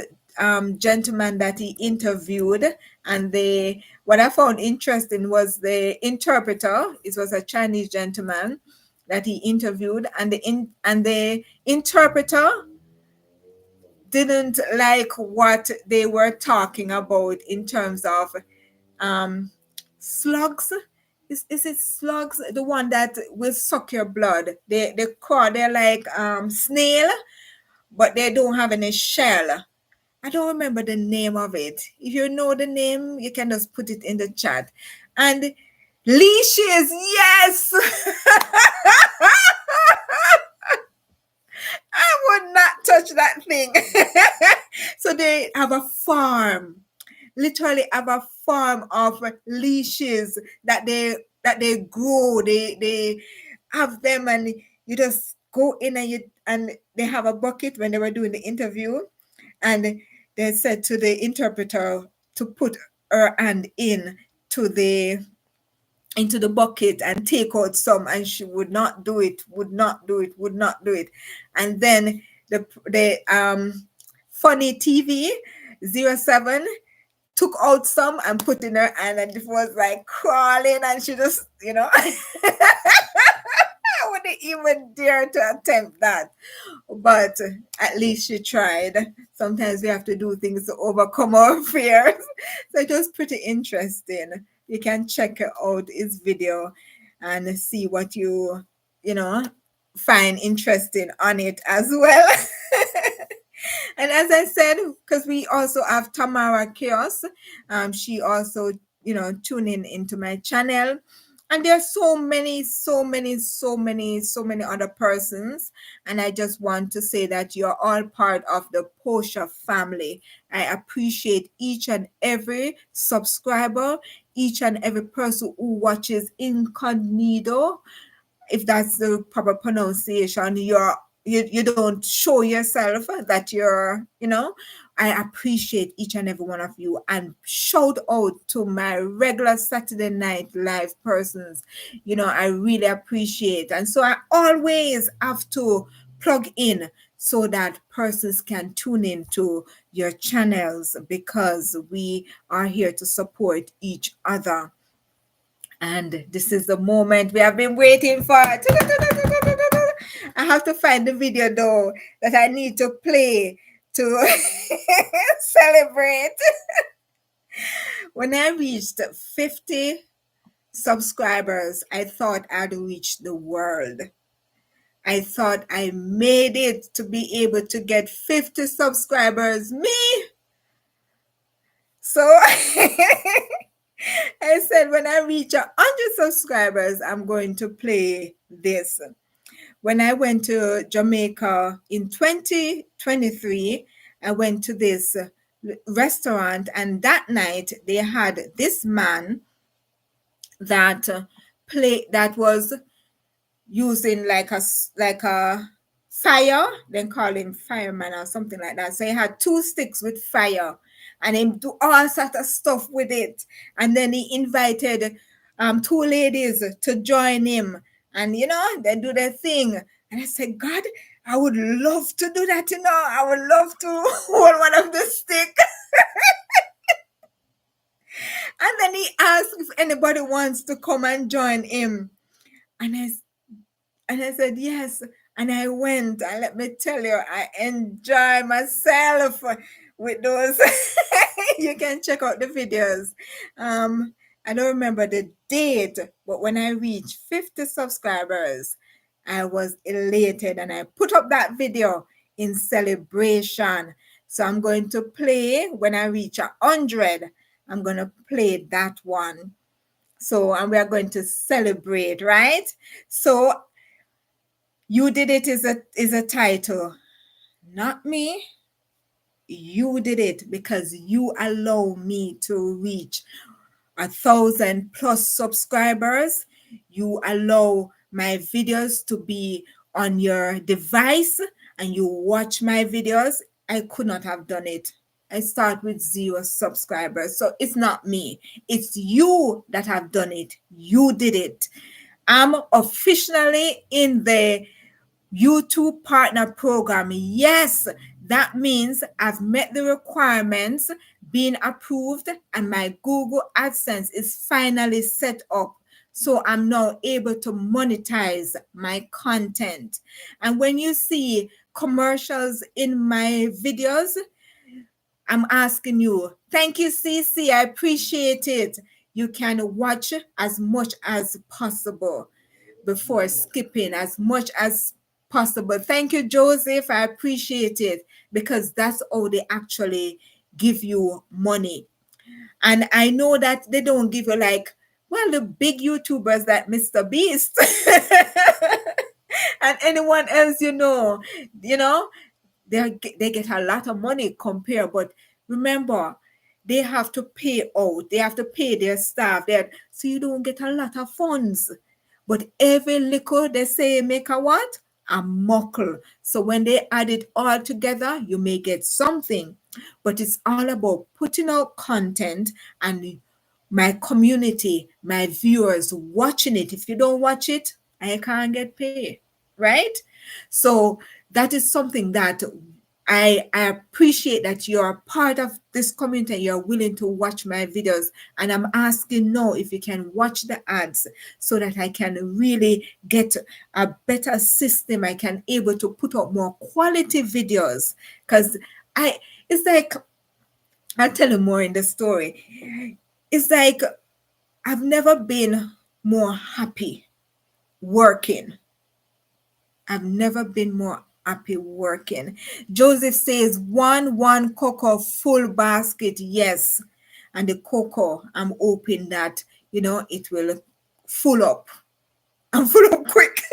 gentleman that he interviewed, and what I found interesting was the interpreter. It was a Chinese gentleman that he interviewed, and the interpreter didn't like what they were talking about in terms of slugs. Is it slugs? The one that will suck your blood. They crawl, they're like snail, but they don't have any shell. I don't remember the name of it. If you know the name, you can just put it in the chat. And leashes, yes. I would not touch that thing. So they have a farm, literally have a farm of leashes that they grow. They have them, and you just go in and they have a bucket when they were doing the interview, and they said to the interpreter to put her hand into the bucket and take out some, and she would not do it, would not do it. And then the Funny TV 07 took out some and put in her hand, and it was like crawling, and she just, I wouldn't even dare to attempt that. But at least she tried. Sometimes we have to do things to overcome our fears. So it was pretty interesting. You can check out his video and see what you find interesting on it as well. And as I said, because we also have Tamara Chaos, she also tune in into my channel. And there are so many other persons. And I just want to say that you're all part of the Posha family. I appreciate each and every subscriber, each and every person who watches incognito, if that's the proper pronunciation. You don't show yourself that I appreciate each and every one of you. And shout out to my regular Saturday night live persons. I really appreciate. And so I always have to plug in so that persons can tune in to your channels, because we are here to support each other. And this is the moment we have been waiting for. I have to find the video though that I need to play to celebrate. When I reached 50 subscribers, I thought I'd reached the world. I thought I made it to be able to get 50 subscribers. Me! So I said, when I reach 100 subscribers, I'm going to play this. When I went to Jamaica in 2023, I went to this restaurant, and that night they had this man that was using like a fire, then call him fireman or something like that. So he had 2 sticks with fire, and he do all sort of stuff with it. And then he invited 2 ladies to join him, and they do their thing. And I said, God, I would love to do that. I would love to hold one of the sticks. And then he asked if anybody wants to come and join him. And I said, yes. And I went, and let me tell you, I enjoy myself with those You can check out the videos. I don't remember the date, but when I reached 50 subscribers, I was elated and I put up that video in celebration. So I'm going to play when I reach 100. I'm going to play that one. So, and we are going to celebrate, right? So, you did it is a title, not me. You did it because you allow me to reach 1,000+ subscribers. You allow my videos to be on your device and you watch my videos. I could not have done it. I start with 0 subscribers. So it's not me. It's you that have done it. You did it. I'm officially in the YouTube Partner Program. Yes, that means I've met the requirements, been approved, and my Google AdSense is finally set up. So I'm now able to monetize my content. And when you see commercials in my videos, I'm asking you, thank you, CC. I appreciate it. You can watch as much as possible before skipping as much as possible. Thank you, Joseph. I appreciate it because that's how they actually give you money. And I know that they don't give you like, well, the big YouTubers like Mr. Beast and anyone else you know, they get a lot of money compared, but remember, they have to pay out, they have to pay their staff, so you don't get a lot of funds. But every little they say make a what? A muckle. So when they add it all together, you may get something. But it's all about putting out content and my community, my viewers watching it. If you don't watch it, I can't get paid, right? So that is something that I appreciate that you're part of this community and you're willing to watch my videos. And I'm asking now if you can watch the ads so that I can really get a better system. I can able to put out more quality videos because it's like, I'll tell you more in the story. It's like I've never been more happy working. I've never been more happy working. Joseph says, one cocoa full basket. Yes. And the cocoa, I'm hoping that, it will full up. I'm full up quick.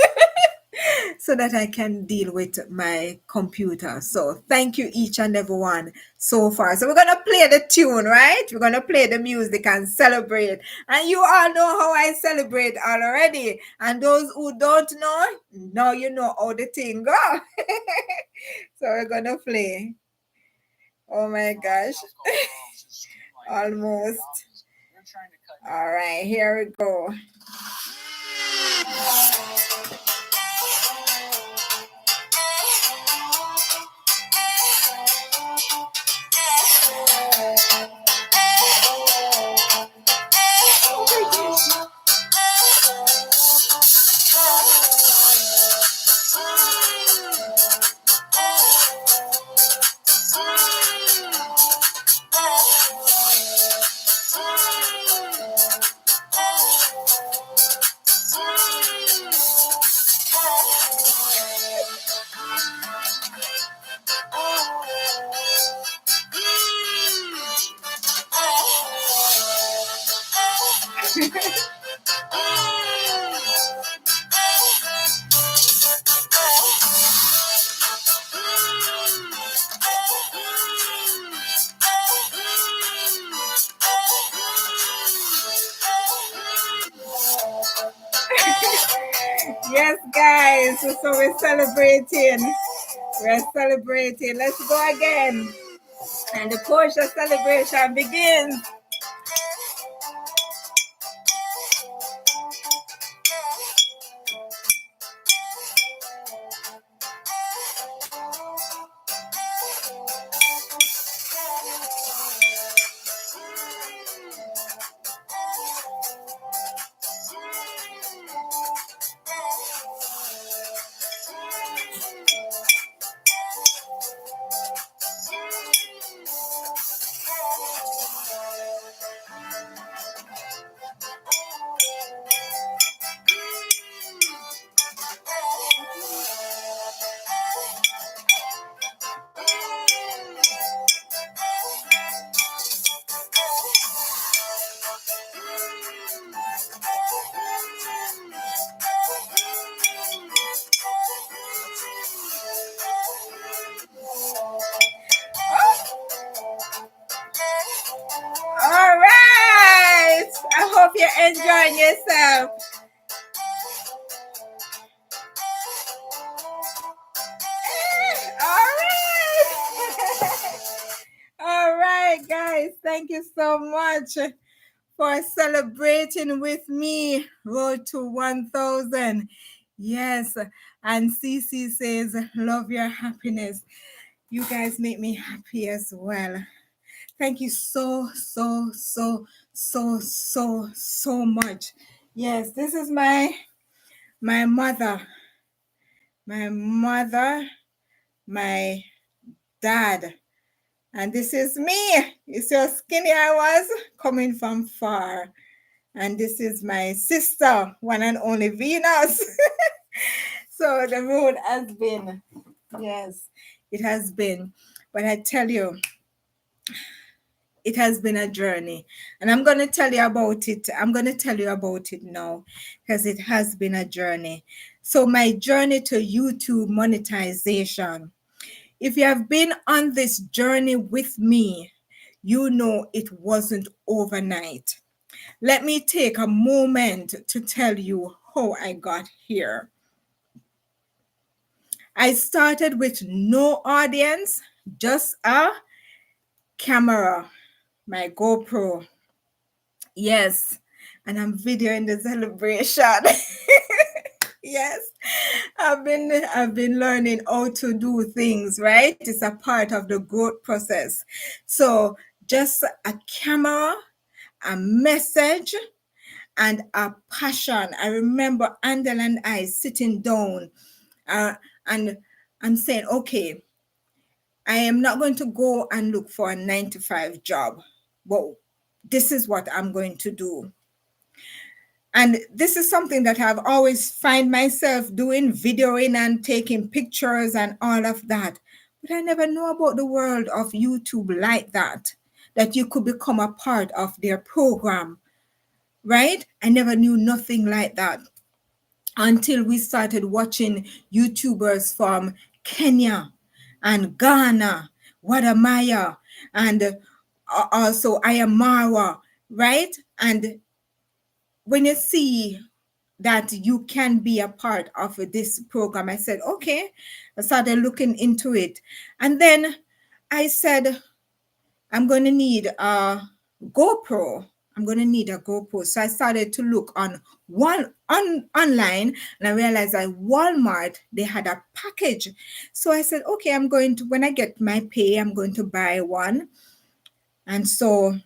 So that I can deal with my computer. So thank you each and everyone so far. So we're going to play the tune, right? We're going to play the music and celebrate. And you all know how I celebrate already. And those who don't know, now you know how the thing go. So we're going to play. Oh my gosh. Almost. All right, here we go. Yes, guys. So we're celebrating. We're celebrating. Let's go again. And the Posha celebration begins. enjoying yourself. All right. All right, guys. Thank you so much for celebrating with me. Road to 1,000. Yes. And Cece says, love your happiness. You guys make me happy as well. Thank you so much. Yes, this is my mother, my dad, and this is me. You see how skinny I was coming from far. And this is my sister, one and only Venus. So the road has been, yes, it has been. But I tell you, it has been a journey, and I'm going to tell you about it. I'm going to tell you about it now because it has been a journey. So my journey to YouTube monetization. If you have been on this journey with me, you know it wasn't overnight. Let me take a moment to tell you how I got here. I started with no audience, just a camera, my GoPro. Yes, and I'm videoing the celebration. Yes, I've been learning how to do things, right? It's a part of the growth process. So just a camera, a message, and a passion. I remember Andel and I sitting down, and I'm saying, okay, I am not going to go and look for a 9-to-5 job, but this is what I'm going to do. And this is something that I've always find myself doing, videoing and taking pictures and all of that. But I never knew about the world of YouTube like that you could become a part of their program, right? I never knew nothing like that until we started watching YouTubers from Kenya and Ghana, Wadamaya, and also Ayamara, right? And when you see that you can be a part of this program, I said, okay. I started looking into it. And then I said, I'm going to need a GoPro. I'm going to need a GoPro. So I started to look online, and I realized at Walmart, they had a package. So I said, okay, when I get my pay, I'm going to buy one. And so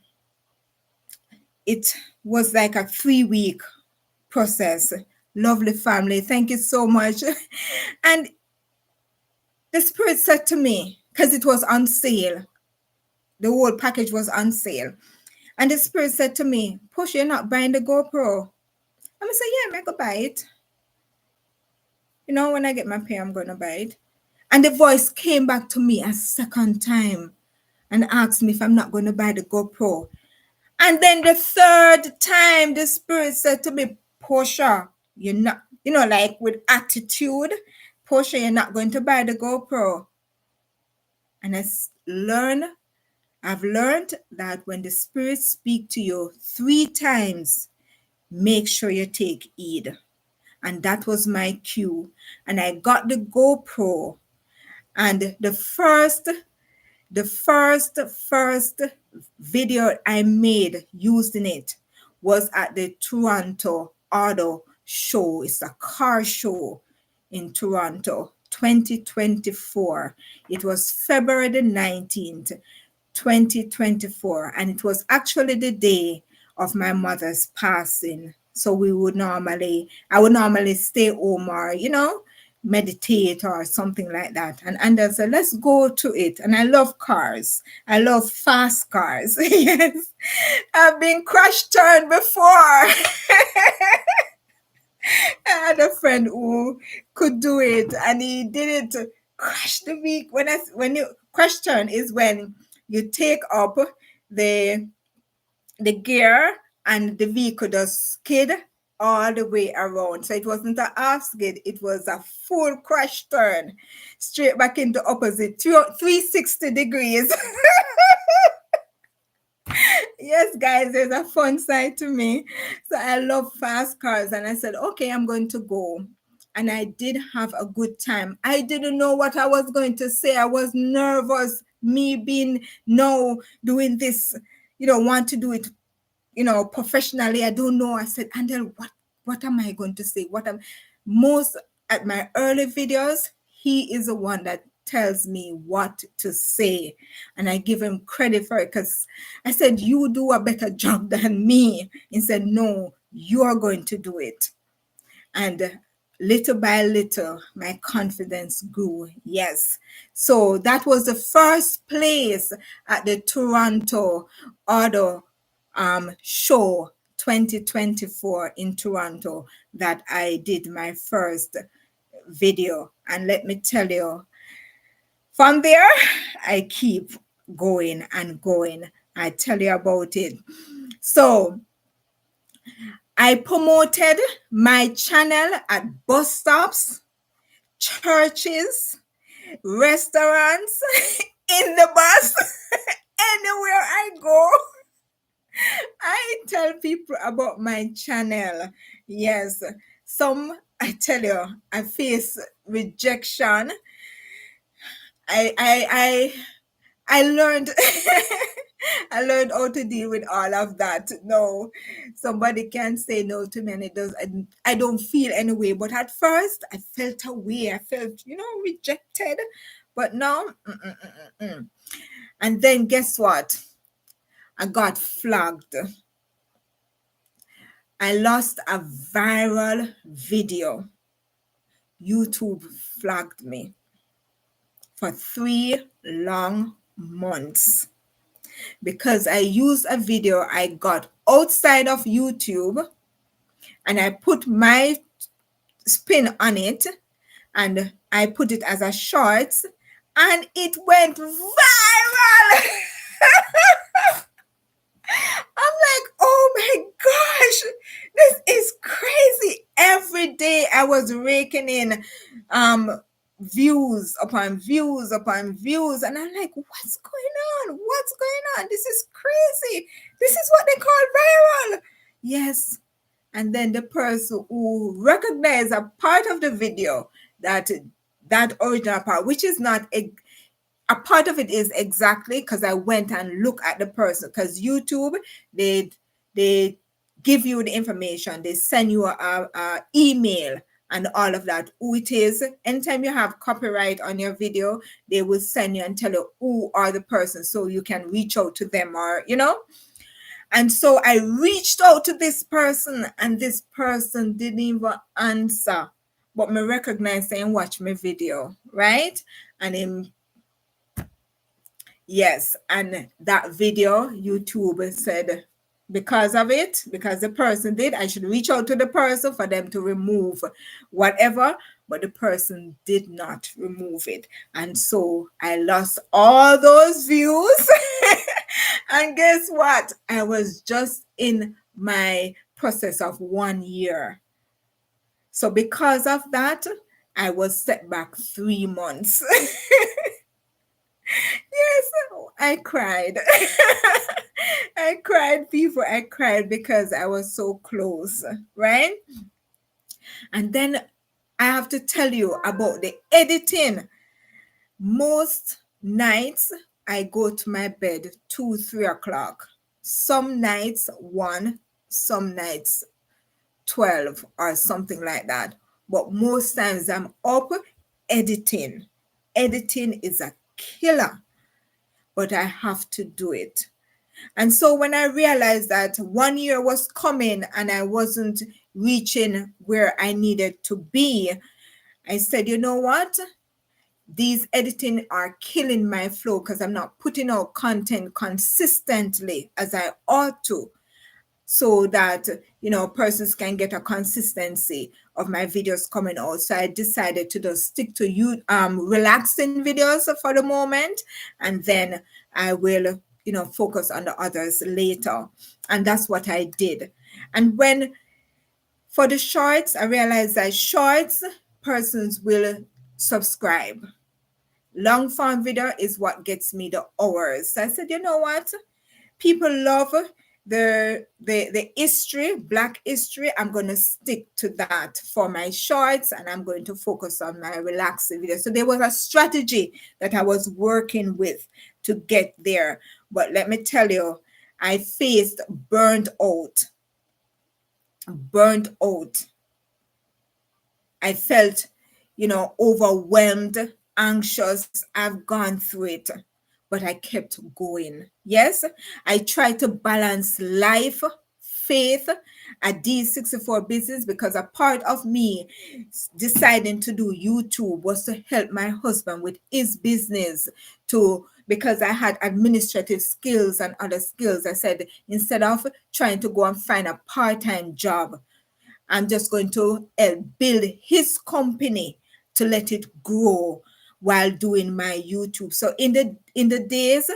it was like a 3-week process. Lovely family. Thank you so much. And the Spirit said to me, because it was on sale, the whole package was on sale. And the Spirit said to me, Posha, you're not buying the GoPro. I'm going to say, yeah, I'm going to buy it. You know, when I get my pay, I'm going to buy it. And the voice came back to me a second time and asked me if I'm not going to buy the GoPro. And then the third time, the Spirit said to me, Posha, you're not, like with attitude, Posha, you're not going to buy the GoPro. And I've learned that when the Spirit speaks to you 3 times, make sure you take heed. And that was my cue. And I got the GoPro. And the first video I made using it was at the Toronto Auto Show. It's a car show in Toronto, 2024. It was February the 19th, 2024. And it was actually the day of my mother's passing. So I would normally stay home or, meditate or something like that. And Anders said, let's go to it. And I love cars. I love fast cars. Yes. I've been crash turned before. I had a friend who could do it, and he did it. Crash the vehicle. When you crash turn is when you take up the gear and the vehicle does skid all the way around. So it wasn't a half skid, it was a full crash turn straight back into opposite 360 degrees. Yes, guys, there's a fun side to me. So I love fast cars. And I said, okay, I'm going to go. And I did have a good time. I didn't know what I was going to say. I was nervous. Me being no doing this, want to do it, professionally. I don't know. I said, and then what am I going to say? What am most at my early videos, he is the one that tells me what to say. And I give him credit for it because I said, you do a better job than me. He said, no, you are going to do it. And little by little, my confidence grew. Yes. So that was the first place at the Toronto Auto Show 2024 in Toronto that I did my first video. And let me tell you, from there, I keep going and going. I tell you about it. So I promoted my channel at bus stops, churches, restaurants, in the bus, anywhere I go. I tell people about my channel. Yes, some, I tell you, I face rejection. I learned I learned how to deal with all of that. No, somebody can say no to me, and it does. I don't feel any way. But at first, I felt away. I felt, rejected. But now, and then guess what? I got flagged. I lost a viral video. YouTube flagged me for 3 long months because I used a video I got outside of YouTube and I put my spin on it and I put it as a shorts and it went viral. I'm like, oh my gosh, this is crazy. Every day I was raking in views upon views upon views. And I'm like, what's going on? What's going on? This is crazy. This is what they call viral. Yes. And then the person who recognized a part of the video, that original part, which is not a part of it is exactly because I went and looked at the person, because YouTube, they give you the information, they send you a email and all of that, who it is. Anytime you have copyright on your video, they will send you and tell you who are the person, so you can reach out to them, or and so I reached out to this person and this person didn't even answer, but me recognize and watch my video, right? And him, yes, and that video, YouTube said, because of it, because the person did, I should reach out to the person for them to remove whatever, but the person did not remove it. And so I lost all those views. And guess what? I was just in my process of 1 year. So because of that, I was set back 3 months. Yes, I cried. I cried, people. I cried because I was so close, right? And then I have to tell you about the editing. Most nights I go to my bed 2, 3 o'clock. Some nights 1, some nights 12 or something like that. But most times I'm up editing. Editing is a killer, but I have to do it. And so when I realized that 1 year was coming and I wasn't reaching where I needed to be, I said, you know what? These editing are killing my flow because I'm not putting out content consistently as I ought to, so that persons can get a consistency of my videos coming out. So I decided to just stick to relaxing videos for the moment, and then I will focus on the others later. And that's what I did. And when for the shorts, I realized that shorts persons will subscribe. Long form video is what gets me the hours. So I said, you know what? people love the history, black history. I'm going to stick to that for my shorts, and I'm going to focus on my relaxing video. So there was a strategy that I was working with to get there. But let me tell you, I faced burnt out. I felt, overwhelmed, anxious. I've gone through it, but I kept going. Yes, I tried to balance life, faith, a D64 business, because a part of me deciding to do YouTube was to help my husband with his business, because I had administrative skills and other skills. I said, instead of trying to go and find a part-time job, I'm just going to build his company to let it grow while doing my YouTube. So in the days,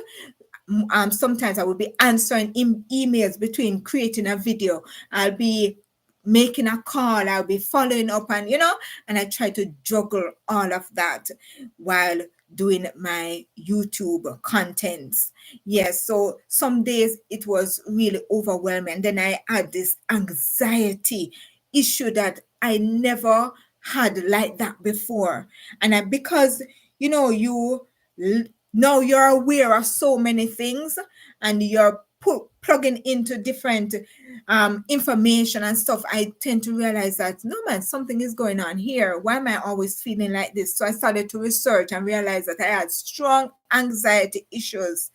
sometimes I will be answering emails between creating a video. I'll be making a call. I'll be following up, and I try to juggle all of that while doing my YouTube contents. Yes, so some days it was really overwhelming. Then I had this anxiety issue that I never had like that before. And because you now you're aware of so many things, and you're plugging into different information and stuff, I tend to realize that, no man, something is going on here. Why am I always feeling like this? So I started to research and realize that I had strong anxiety issues.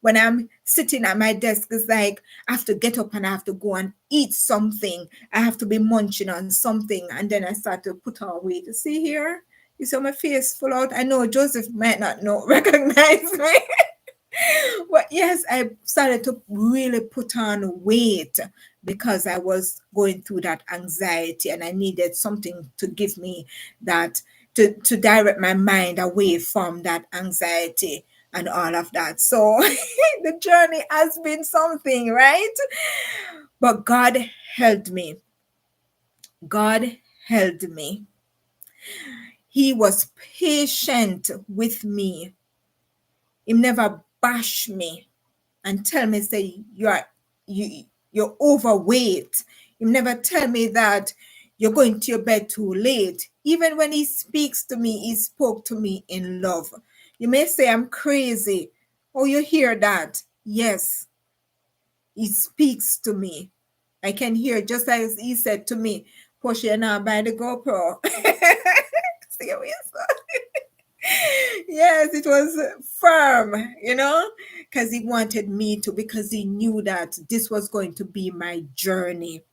When I'm sitting at my desk, it's like I have to get up and I have to go and eat something. I have to be munching on something, and then I start to put on weight. See here, you saw my face full out. I know Joseph might not recognize me. But yes, I started to really put on weight because I was going through that anxiety, and I needed something to give me that, to direct my mind away from that anxiety and all of that. So the journey has been something, right? But God held me. God held me. He was patient with me. He never bashed me and tell me, say, you're overweight. He never tell me that you're going to your bed too late. Even when he speaks to me, he spoke to me in love. You may say I'm crazy. Oh, you hear that? Yes, he speaks to me. I can hear, just as he said to me, Posha, you're not by the GoPro. See how he Yes, it was firm, because he wanted me to, because he knew that this was going to be my journey,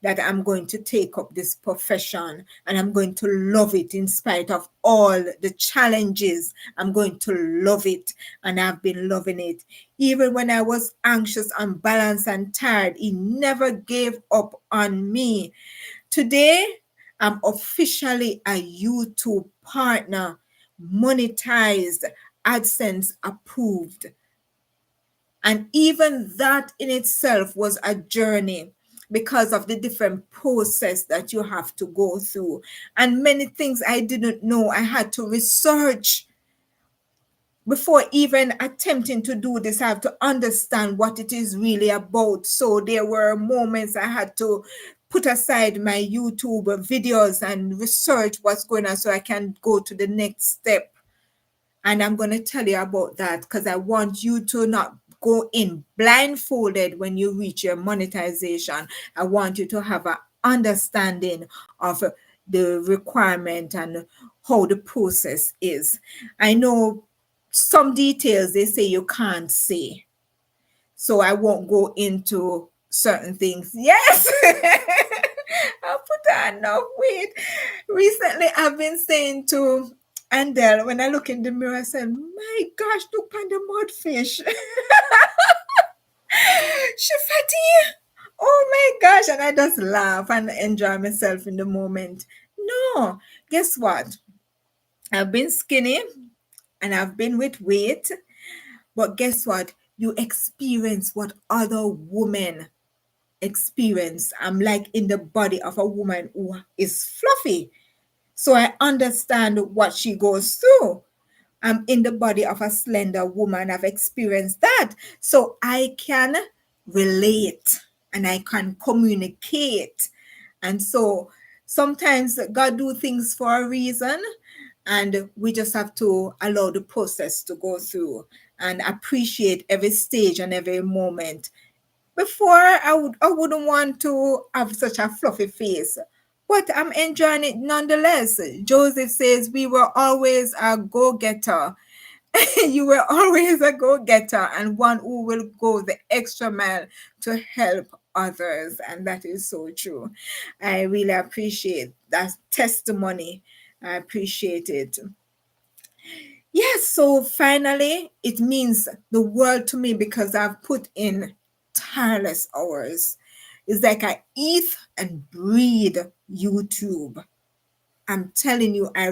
that I'm going to take up this profession and I'm going to love it in spite of all the challenges. I'm going to love it, and I've been loving it. Even when I was anxious, unbalanced, and tired, he never gave up on me. Today, I'm officially a YouTube partner, monetized, AdSense approved. And even that in itself was a journey, because of the different process that you have to go through. And many things I didn't know. I had to research before even attempting to do this. I have to understand what it is really about. So there were moments I had to put aside my YouTube videos and research what's going on so I can go to the next step. And I'm going to tell you about that, because I want you to not go in blindfolded when you reach your monetization. I want you to have an understanding of the requirement and how the process is. I know some details they say you can't say, so I won't go into certain things. Yes, I'll put on enough weight. Recently, I've been saying to Andel, when I look in the mirror, I said, my gosh, look on the mudfish. She fatty. Oh my gosh. And I just laugh and enjoy myself in the moment. No, guess what? I've been skinny and I've been with weight. But guess what? You experience what other women experience. I'm like in the body of a woman who is fluffy. So I understand what she goes through. I'm in the body of a slender woman. I've experienced that. So I can relate and I can communicate. And so sometimes God do things for a reason, and we just have to allow the process to go through and appreciate every stage and every moment. Before I wouldn't want to have such a fluffy face, but I'm enjoying it nonetheless. Joseph says we were always a go-getter. You were always a go-getter and one who will go the extra mile to help others, and that is so true. I really appreciate that testimony. I appreciate it. Yes, so finally, it means the world to me because I've put in tireless hours. It's like I eat and breathe YouTube. I'm telling you, I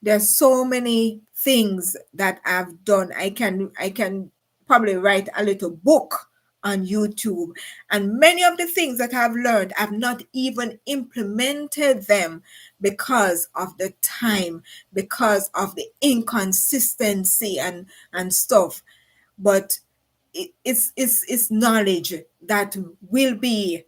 there's so many things that I've done. I can probably write a little book on YouTube. And many of the things that I've learned, I've not even implemented them because of the time, because of the inconsistency and stuff. But it's knowledge that will be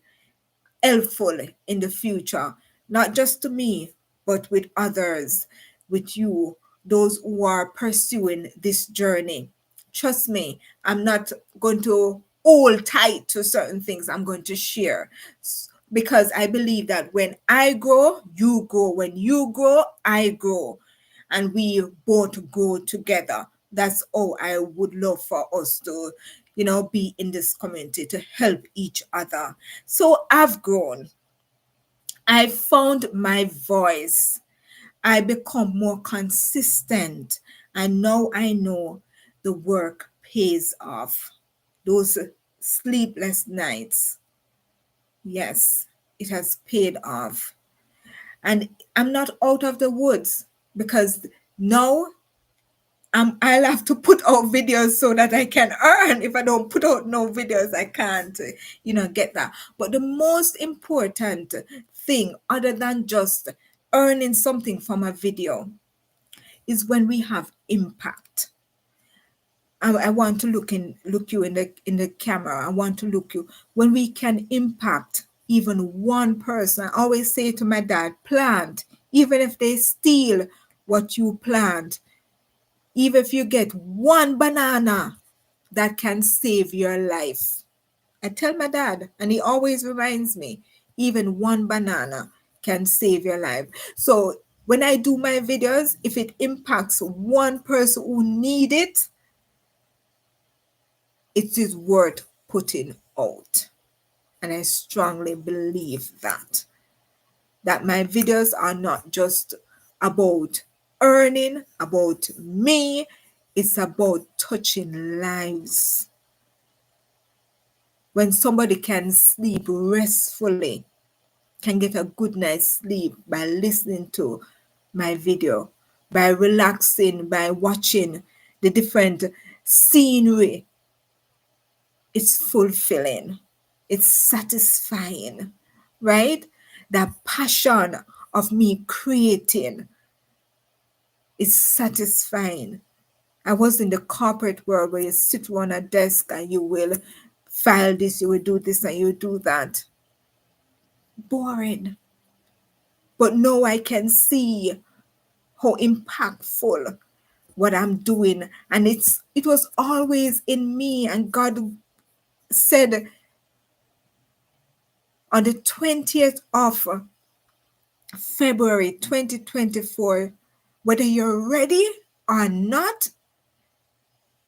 helpful in the future, not just to me, but with others, with you, those who are pursuing this journey. Trust me, I'm not going to hold tight to certain things. I'm going to share because I believe that when I grow, you grow. When you grow, I grow. And we both grow together. That's all I would love for us to, be in this community to help each other. So I've grown. I found my voice. I become more consistent. And now I know the work pays off. Those sleepless nights, yes, it has paid off. And I'm not out of the woods because now I'll have to put out videos so that I can earn. If I don't put out no videos, I can't, get that. But the most important thing, other than just earning something from a video, is when we have impact. I want to look you in the camera. I want to look you when we can impact even one person. I always say to my dad, plant, even if they steal what you plant. Even if you get one banana, that can save your life. I tell my dad, and he always reminds me, even one banana can save your life. So when I do my videos, if it impacts one person who need it, it is worth putting out. And I strongly believe that my videos are not just about earning, about me, it's about touching lives. When somebody can sleep restfully, can get a good night's sleep by listening to my video, by relaxing, by watching the different scenery, it's fulfilling, it's satisfying, right? The passion of me creating is satisfying. I was in the corporate world where you sit on a desk and you will file this, you will do this, and you will do that. Boring. But now I can see how impactful what I'm doing. And it was always in me. And God said on the 20th of February 2024, whether you're ready or not,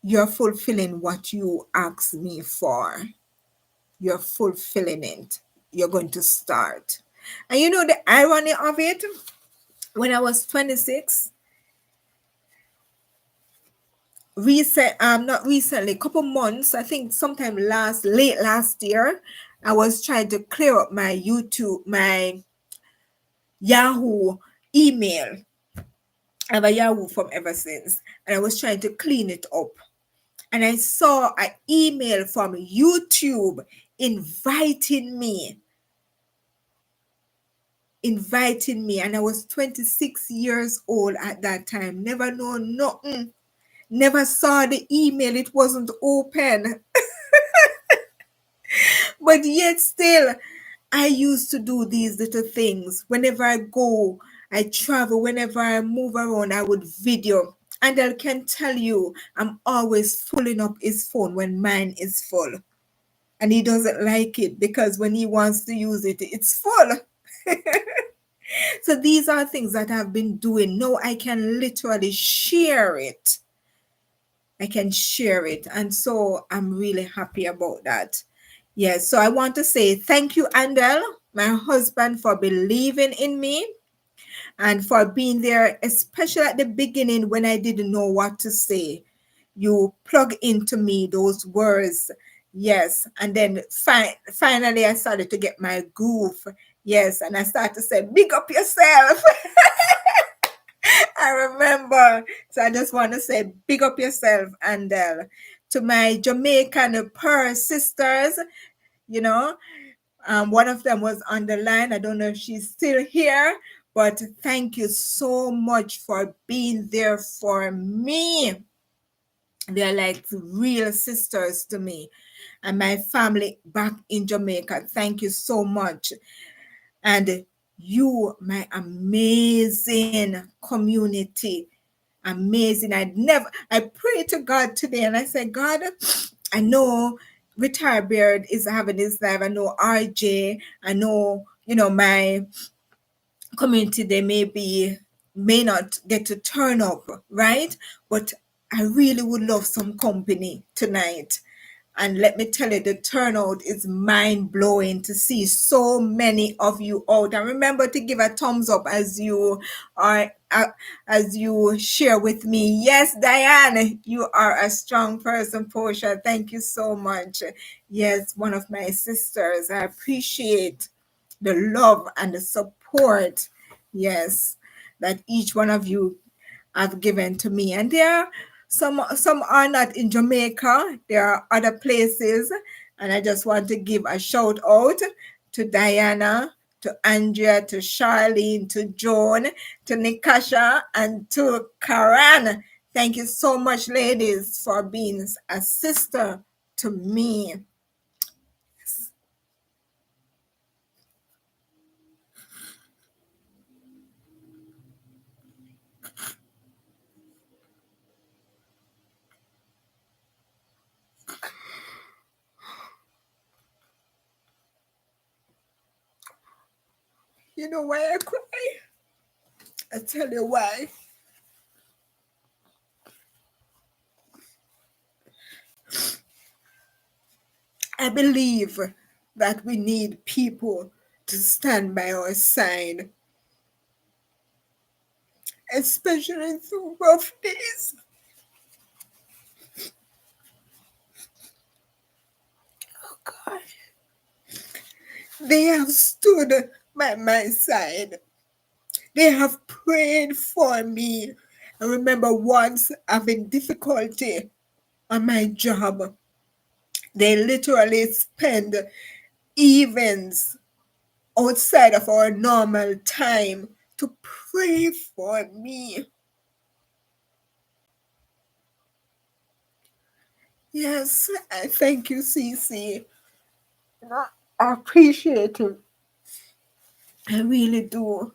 you're fulfilling what you asked me for. You're fulfilling it. You're going to start. And you know the irony of it? When I was 26, not recently, couple months, I think sometime late last year, I was trying to clear up my Yahoo email. I have a Yahoo from ever since, and I was trying to clean it up. And I saw an email from YouTube inviting me inviting me, and I was 26 years old at that time. Never know nothing. Never saw the email. It wasn't open. But yet still, I used to do these little things. Whenever I go, I travel, whenever I move around, I would video. And I can tell you, I'm always filling up his phone when mine is full. And he doesn't like it because when he wants to use it, it's full. So these are things that I've been doing. Now I can literally share it. I can share it. And so I'm really happy about that. Yes. So I want to say thank you, Andel, my husband, for believing in me and for being there, especially at the beginning when I didn't know what to say. You plug into me those words. Yes. And then finally, I started to get my groove. Yes. And I started to say, big up yourself. I remember. So I just want to say, big up yourself. And to my Jamaican Pearl sisters, you know, one of them was on the line. I don't know if she's still here, but thank you so much for being there for me. They're like real sisters to me. And my family back in Jamaica, thank you so much. And you, my amazing community, amazing. I pray to God today and I said, God, I know Retire Beard is having his life. I know RJ, I know, my community, may not get to turn up, right? But I really would love some company tonight. And let me tell you, the turnout is mind blowing to see so many of you out. And remember to give a thumbs up as you are as you share with me. Yes, Diane, you are a strong person, Posha. Thank you so much. Yes, one of my sisters. I appreciate the love and the support. Yes, that each one of you have given to me. And there are some are not in Jamaica. There are other places. And I just want to give a shout out to Diana, to Andrea, to Charlene, to Joan, to Nikasha, and to Karan. Thank you so much, ladies, for being a sister to me. You know why I cry? I tell you why. I believe that we need people to stand by our side, especially through rough days. Oh God. They have stood by my side. They have prayed for me. I remember once having difficulty on my job. They literally spend events outside of our normal time to pray for me. Yes, I thank you, Cece. I appreciate it. I really do.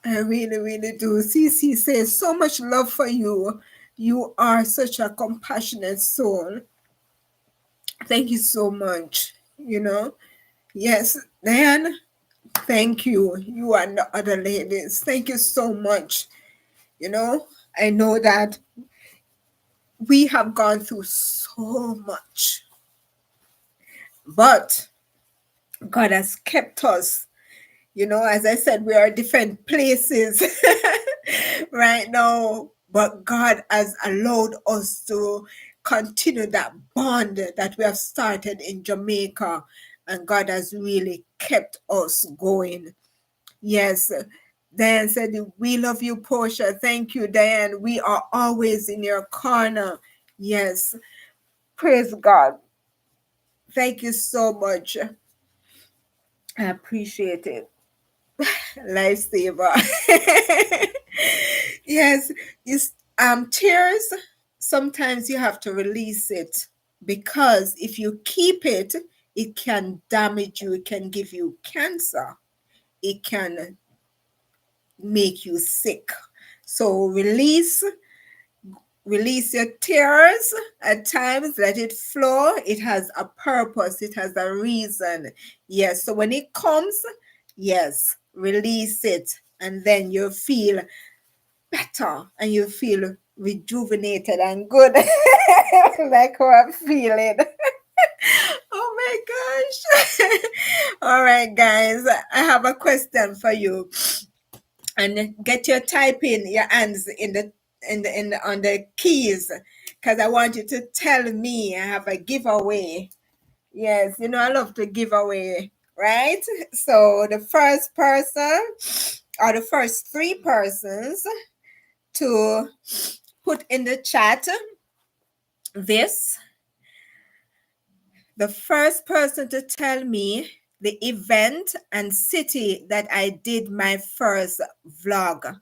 I really, really do. Cece says, so much love for you. You are such a compassionate soul. Thank you so much. Yes, Diane, thank you. You and the other ladies. Thank you so much. I know that we have gone through so much, but God has kept us. As I said, we are different places right now, but God has allowed us to continue that bond that we have started in Jamaica, and God has really kept us going. Yes. Diane said, we love you, Portia. Thank you, Diane. We are always in your corner. Yes. Praise God. Thank you so much. I appreciate it. Lifesaver. Yes, it's tears. Sometimes you have to release it because if you keep it, it can damage you. It can give you cancer. It can make you sick. So release your tears at times, let it flow. It has a purpose, it has a reason. Yes, so when it comes, yes, release it, and then you feel better and you feel rejuvenated and good. Like how I'm feeling. Oh my gosh. All right, guys, I have a question for you, and get your typing your hands in the on the keys, because I want you to tell me. I have a giveaway. Yes, you know I love to give away, right? So the first person, or the first three persons to put in the chat this, the first person to tell me the event and city that I did my first vlog,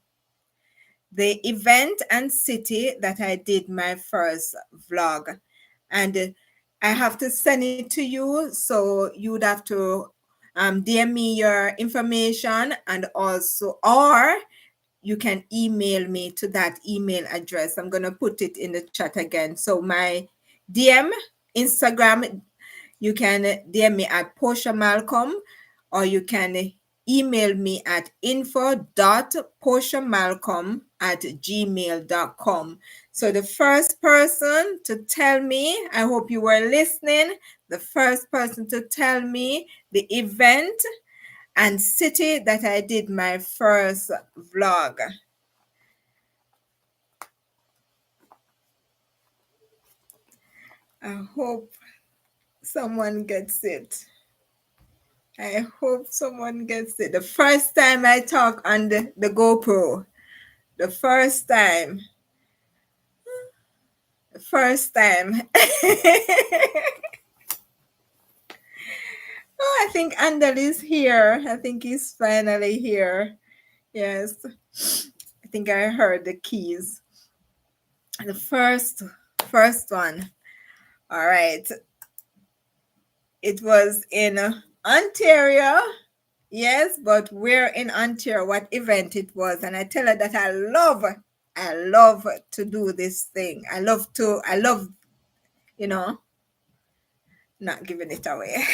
the event and city that I did my first vlog. And I have to send it to you. So you'd have to DM me your information, and also, or you can email me to that email address. I'm going to put it in the chat again. So my DM, Instagram, you can DM me at Posha Malcolm, or you can email me at info.poshamalcolm@gmail.com. So the first person to tell me, I hope you were listening, the first person to tell me the event and city that I did my first vlog. I hope someone gets it. I hope someone gets it. The first time I talk on the GoPro. The first time. The first time. Oh, I think Andal is here. I think he's finally here. Yes. I think I heard the keys. The first one. All right. It was in Ontario. Yes, but we're in Ontario, what event it was. And I tell her that I love to do this thing. I love, you know, not giving it away.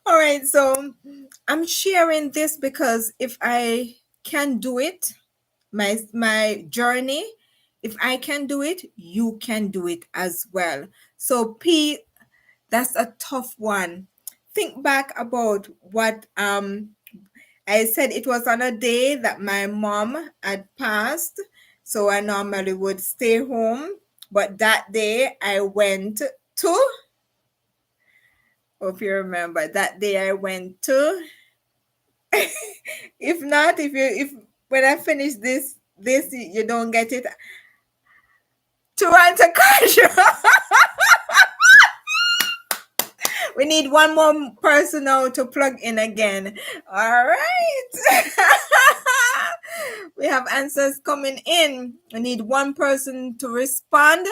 All right, so I'm sharing this because if I can do it, my journey, if I can do it, you can do it as well. So P, that's a tough one. Think back about what I said. It was on a day that my mom had passed, so I normally would stay home. But that day I went to, hope you remember, that day I went to, if not, if when I finish this you don't get it, Toronto Car Show. We need one more person now to plug in again. All right. We have answers coming in. We need one person to respond.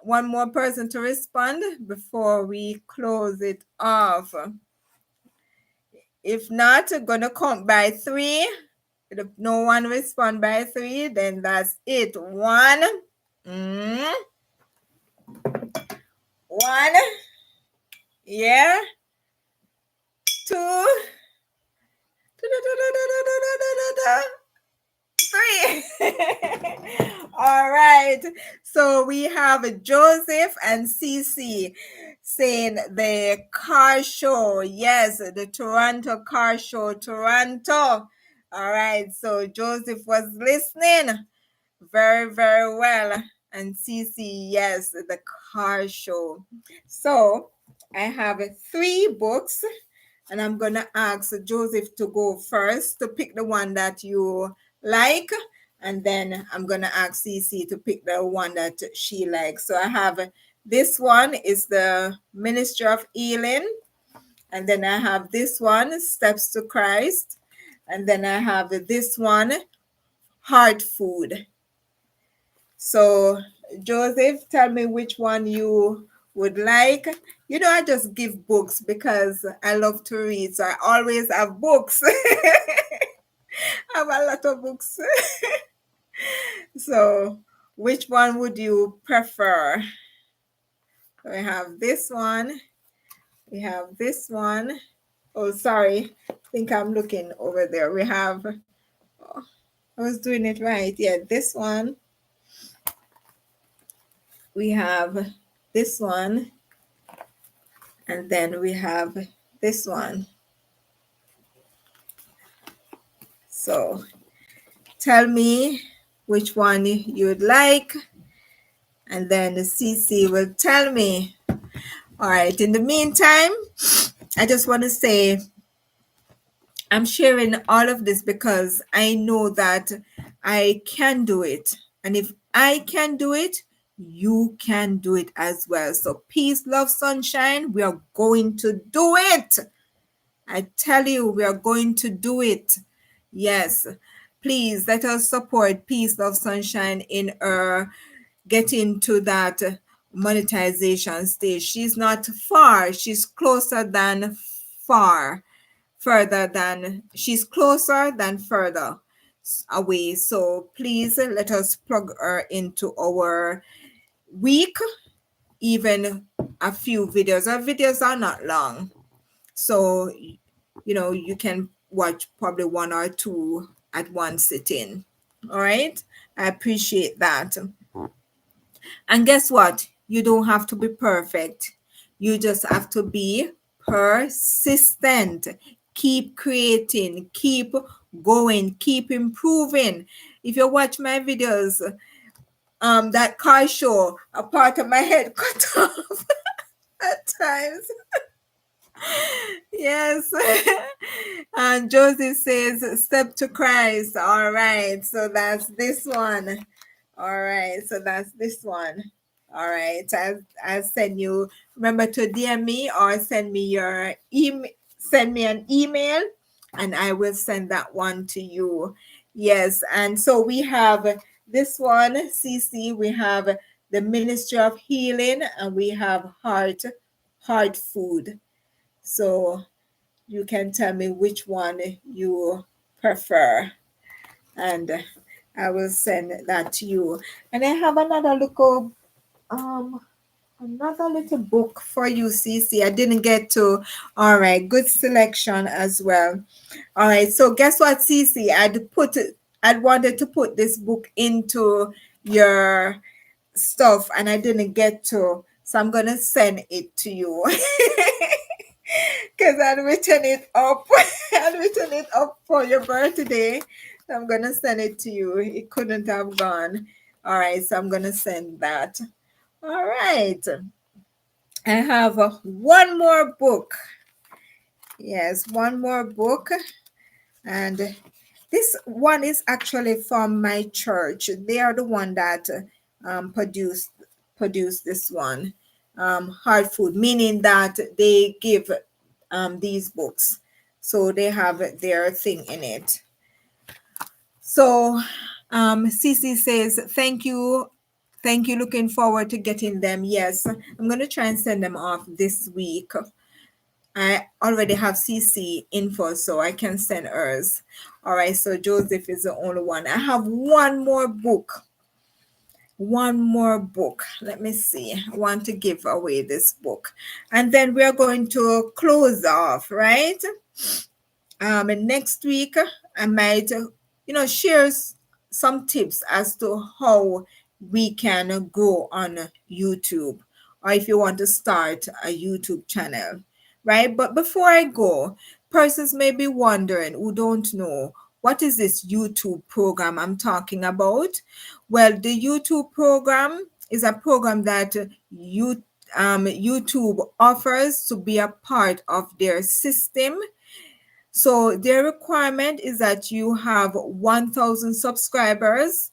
One more person to respond before we close it off. If not, I'm going to count by three. If no one respond by three, then that's it. One. One. Yeah. Two. Three. All right. So we have Joseph and Cece saying the car show. Yes, the Toronto car show, Toronto. All right. So Joseph was listening very, very well. And Cece, yes, the car show. So I have three books, and I'm going to ask Joseph to go first to pick the one that you like. And then I'm going to ask Cece to pick the one that she likes. So I have This one is the Ministry of Healing. And then I have this one, Steps to Christ. And then I have this one, Heart Food. So, Joseph, tell me which one you would like. You know, I just give books because I love to read. So I always have books. I have a lot of books. So, which one would you prefer? We have this one. We have this one. Oh, sorry. I think I'm looking over there. We have, oh, I was doing it right. Yeah, this one. We have this one. And then we have this one. So tell me which one you'd like. And then the CC will tell me. All right. In the meantime, I just want to say I'm sharing all of this because I know that I can do it. And if I can do it, you can do it as well. So peace, love, sunshine, we are going to do it. I tell you, we are going to do it. Yes. Please let us support Peace, Love, Sunshine in her getting to that monetization stage. She's not far. She's closer than far. She's closer than further away. So please let us plug her into our week, even a few videos. Our videos are not long. So, you know, you can watch probably one or two at one sitting. All right. I appreciate that. And guess what? You don't have to be perfect. You just have to be persistent. Keep creating, keep going, keep improving. If you watch my videos, that car show, a part of my head cut off at times. Yes. And Joseph says, step to Christ. All right. So that's this one. All right. So that's this one. All right. I'll send you, remember to DM me or send me your email, send me an email and I will send that one to you. Yes. And so we have this one, CC, we have the Ministry of Healing and we have Heart Food. So you can tell me which one you prefer and I will send that to you. And I have another little book for you, CC. I didn't get to. All right, good selection as well. All right, so guess what, CC? I'd wanted to put this book into your stuff and I didn't get to. So I'm gonna send it to you. Because I'd written it up. I'd written it up for your birthday. So I'm going to send it to you. It couldn't have gone. All right. So I'm going to send that. All right. I have one more book. Yes, one more book. And this one is actually from my church. They are the one that produced this one. Hard food, meaning that they give these books. So they have their thing in it. So Cece says, thank you. Thank you. Looking forward to getting them. Yes, I'm going to try and send them off this week. I already have CC info, so I can send hers. All right, so Joseph is the only one. I have one more book. Let me see. I want to give away this book. And then we're going to close off, right? And next week, I might, share some tips as to how we can go on YouTube, or if you want to start a YouTube channel, right? But before I go, persons may be wondering who don't know, what is this YouTube program I'm talking about? Well, the YouTube program is a program that YouTube offers to be a part of their system. So their requirement is that you have 1,000 subscribers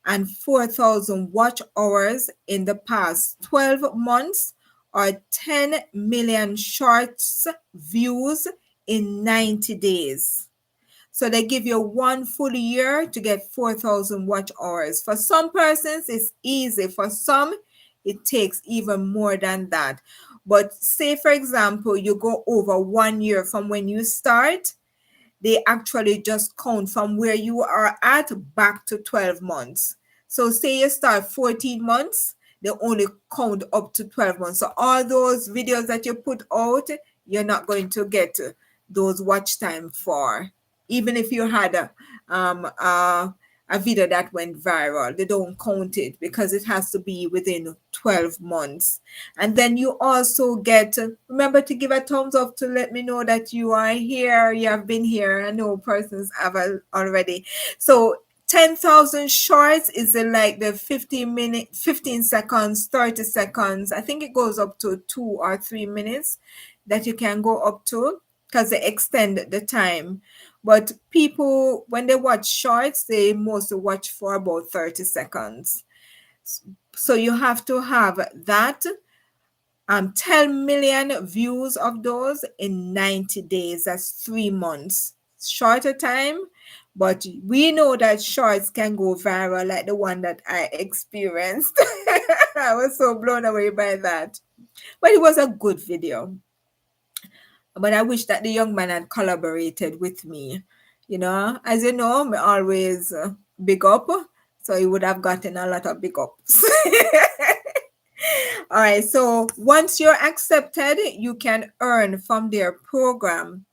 and 4,000 watch hours in the past 12 months, or 10 million shorts views in 90 days. So they give you one full year to get 4,000 watch hours. For some persons, it's easy. For some, it takes even more than that. But say, for example, you go over 1 year from when you start, they actually just count from where you are at back to 12 months. So say you start 14 months, they only count up to 12 months. So all those videos that you put out, you're not going to get those watch time for. Even if you had um, uh, a video that went viral, they don't count it because it has to be within 12 months. And then you also get, remember to give a thumbs up to let me know that you are here, you have been here. I know persons have already. So 10,000 shorts is like the 15 seconds, 30 seconds. I think it goes up to 2 or 3 minutes that you can go up to because they extend the time. But people, when they watch shorts, they mostly watch for about 30 seconds. So you have to have that 10 million views of those in 90 days. That's 3 months. Shorter time, but we know that shorts can go viral, like the one that I experienced. I was so blown away by that. But it was a good video. But I wish that the young man had collaborated with me. You know, as you know, me always big up, so he would have gotten a lot of big ups. All right, so once you're accepted, you can earn from their program.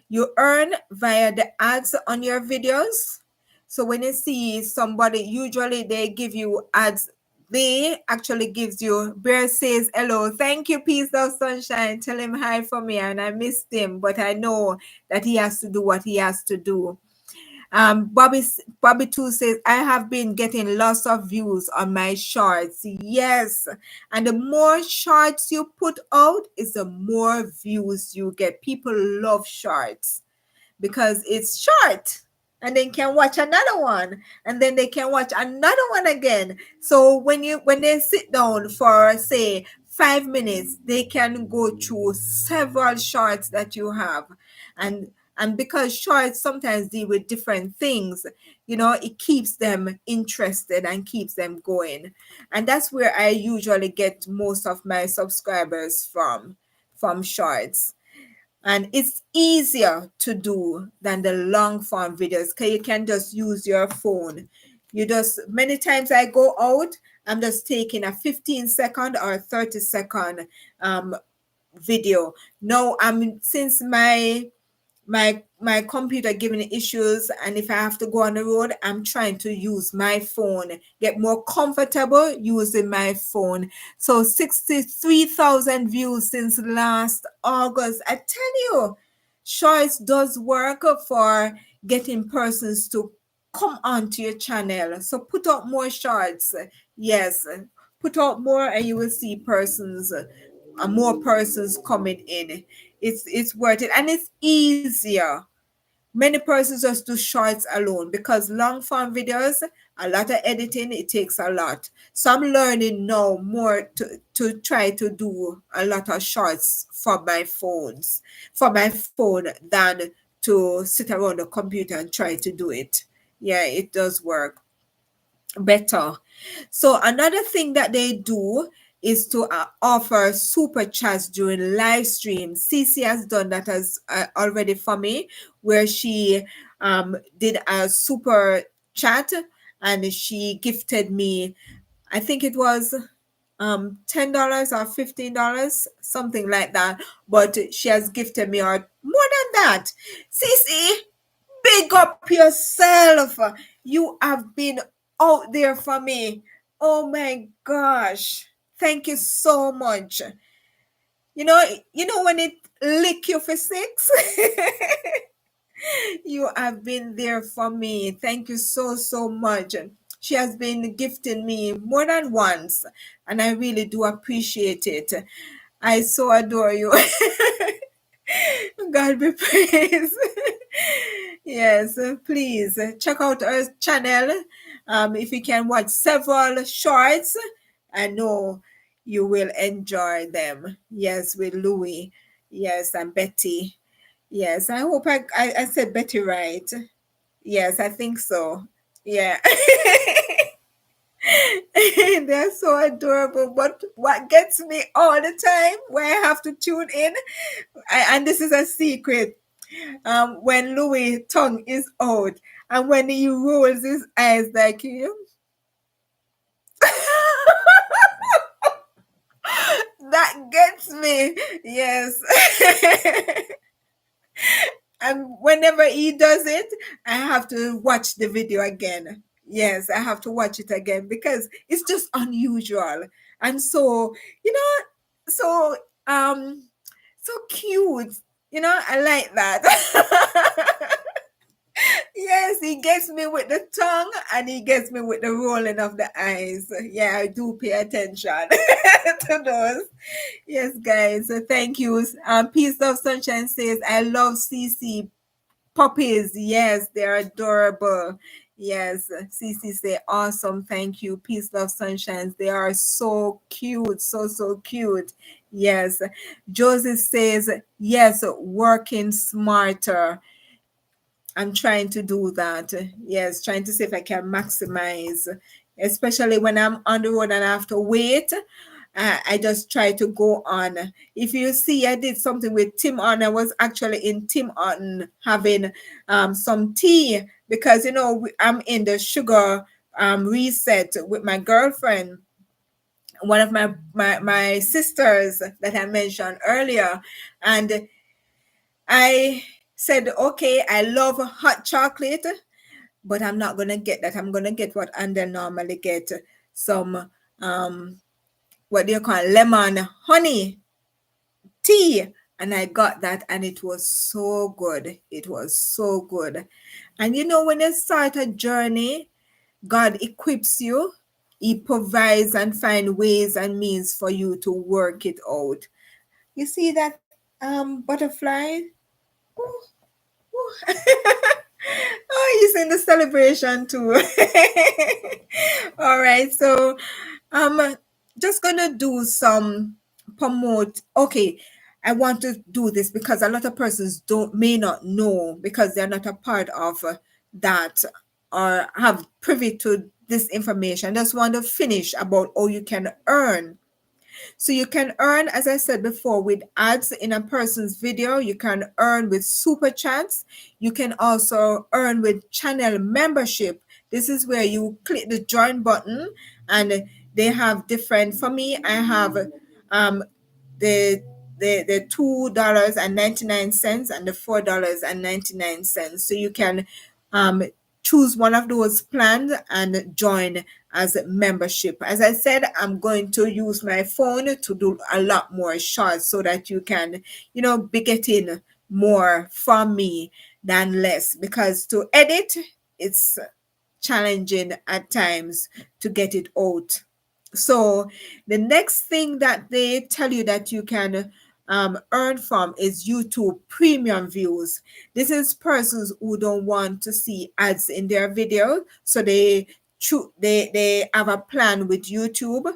You earn via the ads on your videos. So when you see somebody, usually they give you ads. They actually gives you, Bear says hello, thank you, peace of sunshine, tell him hi for me, and I missed him, but I know that he has to do what he has to do. Bobby too says, I have been getting lots of views on my shorts. Yes. And the more shorts you put out is the more views you get. People love shorts because it's short, and then can watch another one, and then they can watch another one again. So when they sit down for say 5 minutes, they can go through several shorts that you have. And because shorts sometimes deal with different things, it keeps them interested and keeps them going. And that's where I usually get most of my subscribers from shorts. And it's easier to do than the long form videos because you can just use your phone. Many times I go out, I'm just taking a 15-second or 30-second video. No, since my computer giving issues, and if I have to go on the road, I'm trying to use my phone, get more comfortable using my phone. So 63,000 views since last August. I tell you, Shorts does work for getting persons to come onto your channel. So put out more shorts. Yes, put out more and you will see more persons coming in. It's worth it, and it's easier. Many persons just do shorts alone because long form videos, a lot of editing, it takes a lot. So I'm learning now more to try to do a lot of shorts for my phone than to sit around the computer and try to do it. Yeah, it does work better. So another thing that they do is to offer super chats during live streams. Cece has done that as already for me, where she did a super chat and she gifted me, I think it was $10 or $15, something like that. But she has gifted me or more than that. Cece, big up yourself. You have been out there for me. Oh my gosh. Thank you so much. When it lick you for six, you have been there for me. Thank you so, so much. She has been gifting me more than once, and I really do appreciate it. I so adore you. God be praised. Yes, please check out our channel. If you can watch several shorts, I know you will enjoy them. Yes, with Louis. Yes, and Betty. Yes, I hope I said Betty right. Yes, I think so. Yeah. They're so adorable. But what gets me all the time, where I have to tune in, and this is a secret, when Louis' tongue is out and when he rolls his eyes like you. That gets me. Yes. And whenever he does it, I have to watch the video again. Yes, I have to watch it again because it's just unusual. And so, you know, so so cute. I like that. Yes, he gets me with the tongue and he gets me with the rolling of the eyes. Yeah, I do pay attention to those. Yes, guys. So thank you. Peace of Sunshine says, I love CC puppies. Yes, they're adorable. Yes, CC say, awesome. Thank you. Peace, love, sunshines. They are so cute. So, so cute. Yes. Josie says, yes, working smarter. I'm trying to do that. Yes, trying to see if I can maximize, especially when I'm on the road and I have to wait. I just try to go on. If you see, I did something with Tim Horton. I was actually in Tim Horton having some tea because I'm in the sugar reset with my girlfriend, one of my sisters that I mentioned earlier, and I said, okay, I love hot chocolate, but I'm not gonna get that. I'm gonna get what Under normally get, some what do you call it? Lemon honey tea. And I got that and it was so good. It was so good. And when you start a journey, God equips you. He provides and find ways and means for you to work it out. You see that butterfly? Ooh, ooh. Oh, he's in the celebration too. All right, so I'm just gonna do some promote. Okay, I want to do this because a lot of persons may not know because they're not a part of that or have privy to this information. Just want to finish about how you can earn. So you can earn, as I said before, with ads in a person's video. You can earn with super chats. You can also earn with channel membership. This is where you click the join button and they have different, for me, I have um, the the $2.99 and the $4.99. So you can choose one of those plans and join as a membership. As I said, I'm going to use my phone to do a lot more shorts so that you can, be getting more from me than less, because to edit, it's challenging at times to get it out. So the next thing that they tell you that you can earn from is YouTube premium views. This is persons who don't want to see ads in their video, so they have a plan with YouTube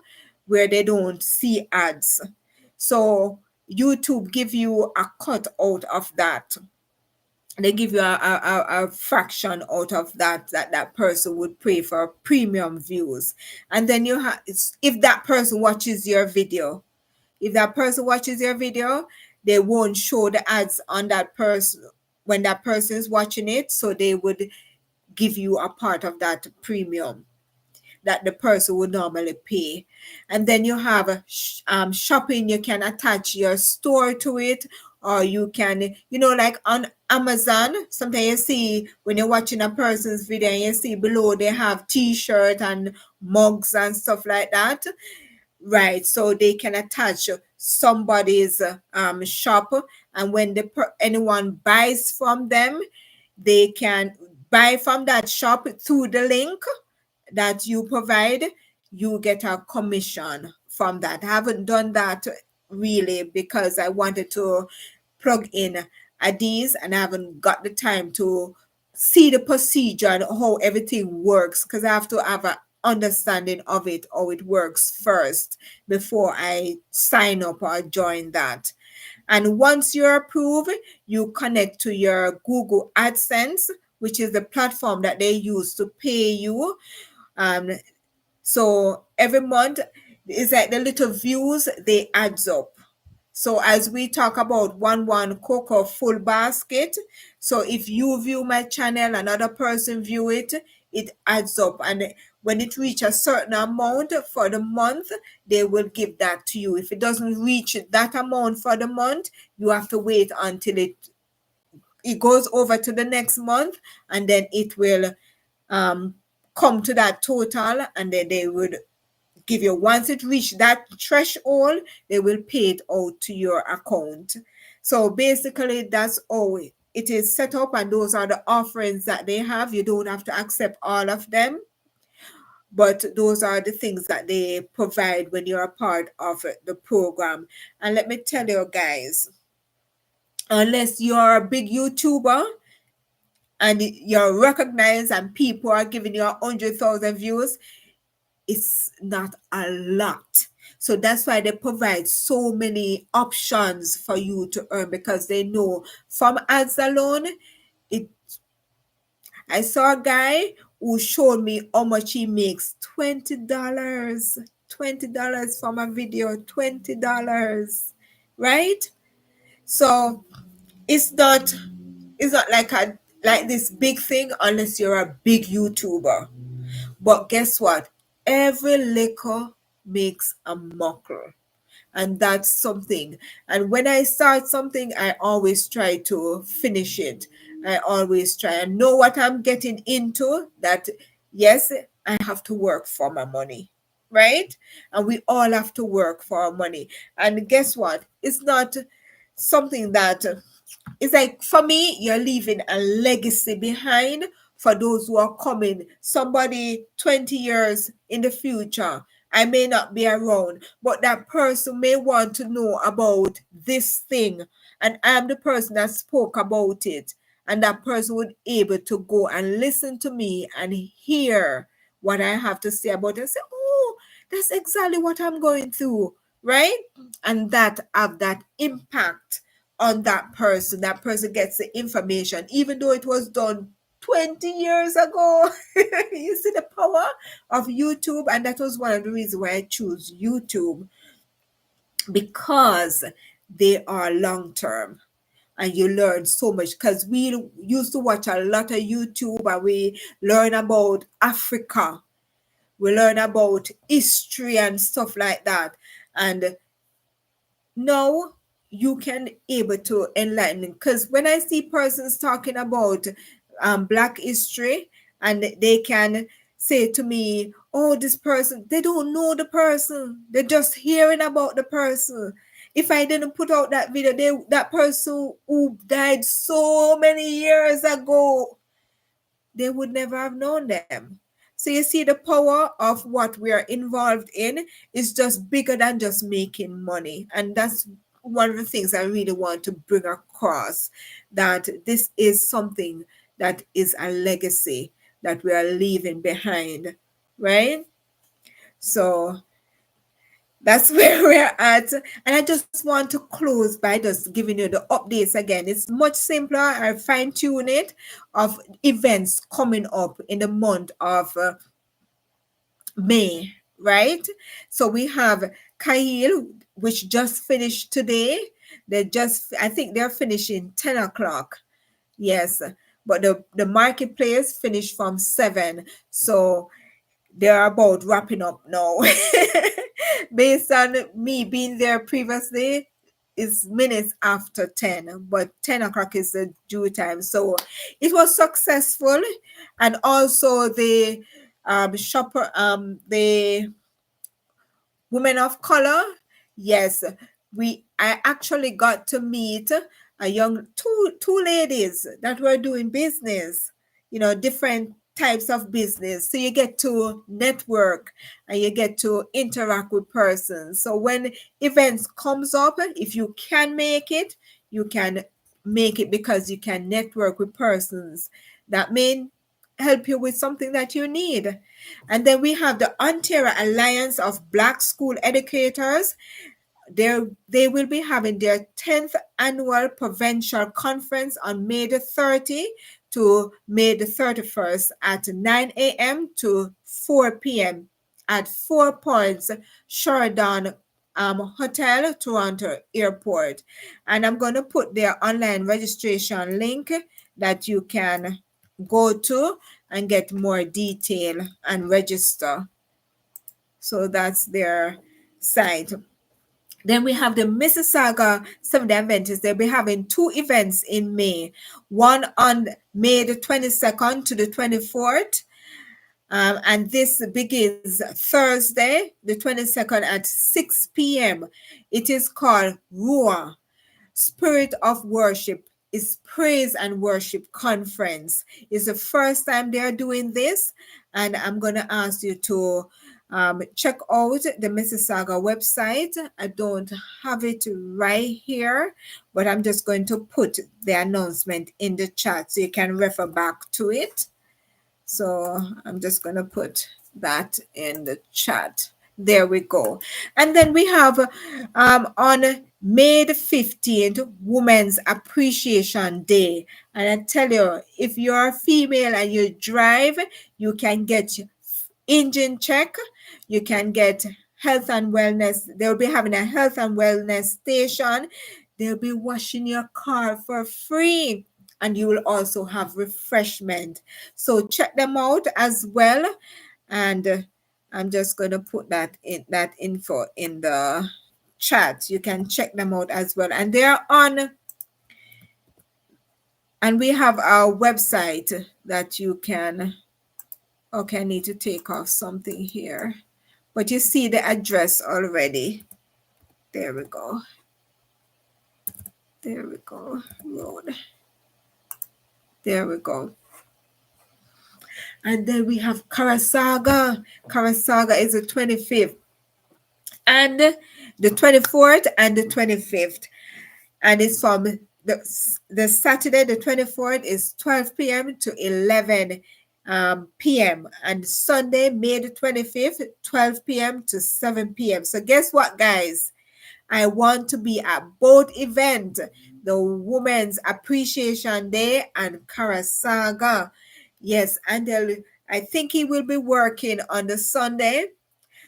where they don't see ads. So YouTube give you a cut out of that. They give you a fraction out of that person would pay for premium views. And then you have, if that person watches your video, they won't show the ads on that person when that person is watching it, so they would give you a part of that premium that the person would normally pay. And then you have shopping. You can attach your store to it, or you can, like on Amazon, sometimes you see when you're watching a person's video and you see below they have t-shirt and mugs and stuff like that. Right, so they can attach somebody's shop, and when anyone buys from them, they can buy from that shop through the link that you provide. You get a commission from that. I haven't done that really because I wanted to plug in Adiz and I haven't got the time to see the procedure and how everything works, because I have to have an understanding of it, how it works first before I sign up or join that. And once you're approved, you connect to your Google AdSense, which is the platform that they use to pay you. Um, so every month, it's like the little views, they adds up. So as we talk about one cocoa full basket, so if you view my channel, another person view it, it adds up. And when it reach a certain amount for the month, they will give that to you. If it doesn't reach that amount for the month, you have to wait until it goes over to the next month, and then it will um, come to that total, and then they would give you, once it reach that threshold, they will pay it out to your account. So basically that's how it is set up, and those are the offerings that they have. You don't have to accept all of them, but those are the things that they provide when you're a part of the program. And let me tell you guys, unless you're a big YouTuber and you're recognized and people are giving you 100,000 views, it's not a lot. So that's why they provide so many options for you to earn, because they know from ads alone, it I saw a guy who showed me how much he makes. $20. $20 from a video, $20. Right? So it's not like this big thing unless you're a big YouTuber. But guess what? Every liquor makes a muckle. And that's something. And when I start something, I always try to finish it. I always try and know what I'm getting into, that yes, I have to work for my money. Right? And we all have to work for our money. And guess what? It's not something that it's like, for me, you're leaving a legacy behind for those who are coming. Somebody 20 years in the future, I may not be around, but that person may want to know about this thing. And I'm the person that spoke about it. And that person would able to go and listen to me and hear what I have to say about it and say, oh, that's exactly what I'm going through. Right? And that have that impact on that person. That person gets the information, even though it was done 20 years ago. You see the power of YouTube. And that was one of the reasons why I choose YouTube, because they are long term. And you learn so much, because we used to watch a lot of YouTube and we learn about Africa. We learn about history and stuff like that. And now you can able to enlighten, because when I see persons talking about black history, and they can say to me, oh, this person, they don't know the person, they're just hearing about the person. If I didn't put out that video, that person who died so many years ago, they would never have known them. So you see, the power of what we are involved in is just bigger than just making money. And that's one of the things I really want to bring across, that this is something that is a legacy that we are leaving behind, right? So that's where we're at. And I just want to close by just giving you the updates again. It's much simpler. I fine tune it of events coming up in the month of May, right? So we have Kail, which just finished today. I think they're finishing 10 o'clock. Yes. But the marketplace finished from 7. So they're about wrapping up now. Based on me being there previously, it's minutes after 10, but 10 o'clock is the due time. So it was successful. And also the the women of color, yes, I actually got to meet a young two ladies that were doing business, different types of business. So you get to network and you get to interact with persons. So when events comes up, if you can make it, you can make it, because you can network with persons that may help you with something that you need. And then we have the Ontario Alliance of Black School Educators. They will be having their 10th annual provincial conference on May the 30th to May the 31st at 9 a.m. to 4 p.m. at 4 Points Sheridan Hotel, Toronto Airport. And I'm going to put their online registration link that you can go to and get more detail and register. So that's their site. Then we have the Mississauga Seventh-day Adventists. They'll be having two events in May. One on May the 22nd to the 24th. And this begins Thursday, the 22nd at 6 p.m. It is called RUA, Spirit of Worship. Is Praise and Worship Conference. It's the first time they're doing this, and I'm going to ask you to check out the Mississauga website. I don't have it right here, but I'm just going to put the announcement in the chat so you can refer back to it. So I'm just going to put that in the chat. There we go. And then we have on May the 15th, Women's Appreciation Day. And I tell you, if you're a female and you drive, you can get engine check. You can get health and wellness. They'll be having a health and wellness station. They'll be washing your car for free. And you will also have refreshment. So check them out as well. And I'm just going to put that info in the chat. You can check them out as well. And they're on, and we have our website that you can, okay, I need to take off something here. But you see the address already. There we go. There we go. Road. There we go. And then we have Carasaga. Carasaga is the 25th and the 24th and the 25th. And it's from the Saturday, the 24th is 12 p.m. to 11 p.m. And Sunday, May the 25th, 12 p.m. to 7 p.m. So guess what, guys? I want to be at both events, the Women's Appreciation Day and Carasaga. Yes, and I think he will be working on the Sunday.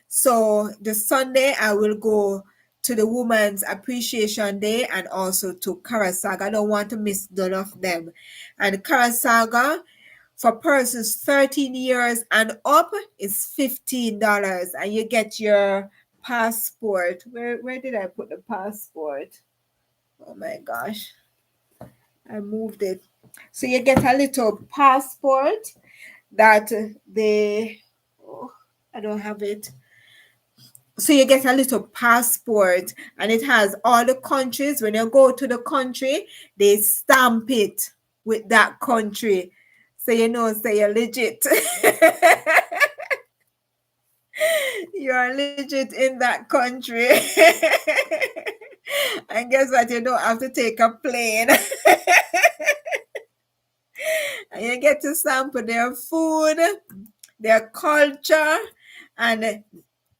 So the Sunday I will go to the Women's Appreciation Day and also to Carasaga. I don't want to miss none of them. And Carasaga, for persons 13 years and up, is $15. And you get your passport. Where did I put the passport? Oh my gosh. I moved it. So you get a little passport that I don't have it. So you get a little passport and it has all the countries. When you go to the country, they stamp it with that country. So you know, so you're legit. You're legit in that country. And guess what? You don't have to take a plane. And you get to sample their food, their culture, and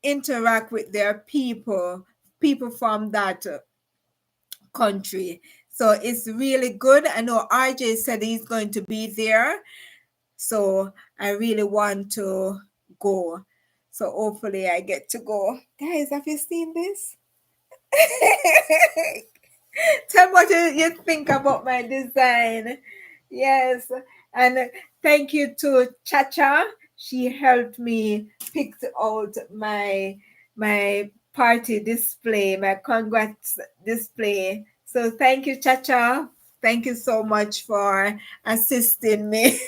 interact with their people from that country. So it's really good. I know RJ said he's going to be there. So I really want to go. So hopefully I get to go. Guys, have you seen this? Tell me what you think about my design. Yes. And thank you to Chacha. She helped me pick out my party display, my congrats display. So thank you, Chacha. Thank you so much for assisting me.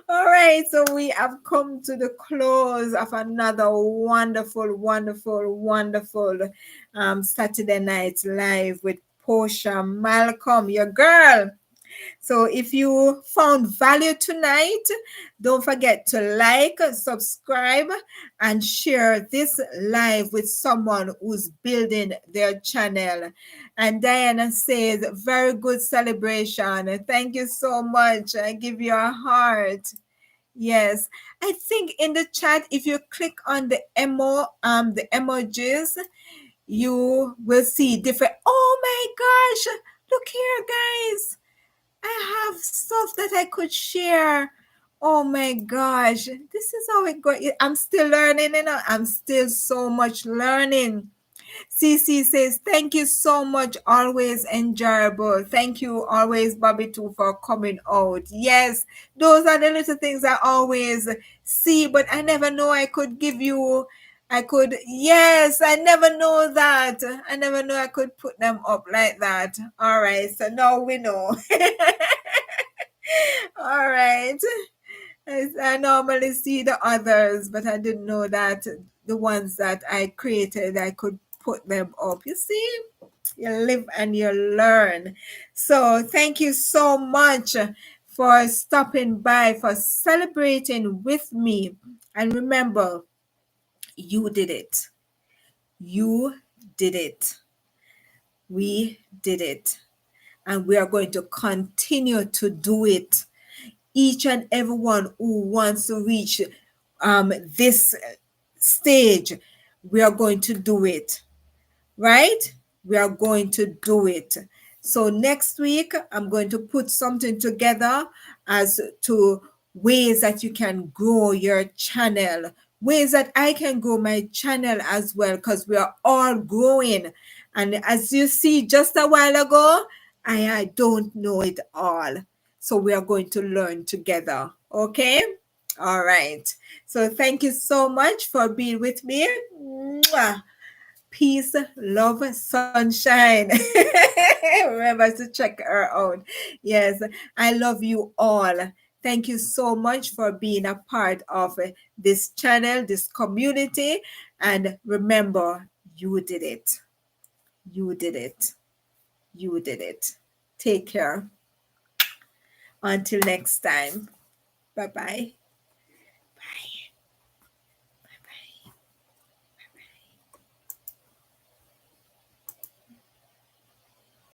All right, so we have come to the close of another wonderful, wonderful, wonderful Saturday Night Live with Posha Malcolm, your girl. So if you found value tonight, don't forget to like, subscribe, and share this live with someone who's building their channel. And Diana says, very good celebration. Thank you so much. I give you a heart. Yes. I think in the chat, if you click on the emojis, you will see different. Oh my gosh. Look here, guys. I have stuff that I could share. Oh my gosh. This is how it goes. I'm still learning, I'm still so much learning. CC says, thank you so much. Always enjoyable. Thank you always, Bobby, too, for coming out. Yes, those are the little things I always see, but I never know I could give you. Yes, I never know that. I never know I could put them up like that. All right, so now we know. All right. I normally see the others, but I didn't know that the ones that I created, I could put them up. You see, you live and you learn. So thank you so much for stopping by, for celebrating with me. And remember, you did it. You did it. We did it. And we are going to continue to do it. Each and everyone who wants to reach this stage, we are going to do it, right? We are going to do it. So next week, I'm going to put something together as to ways that you can grow your channel, ways that I can grow my channel as well, because we are all growing. And as you see just a while ago, I don't know it all. So we are going to learn together. Okay? All right. So thank you so much for being with me. Mwah. Peace, love, sunshine. Remember to check her out. Yes, I love you all. Thank you so much for being a part of this channel, this community. And remember, you did it. You did it. You did it. Take care. Until next time. Bye bye.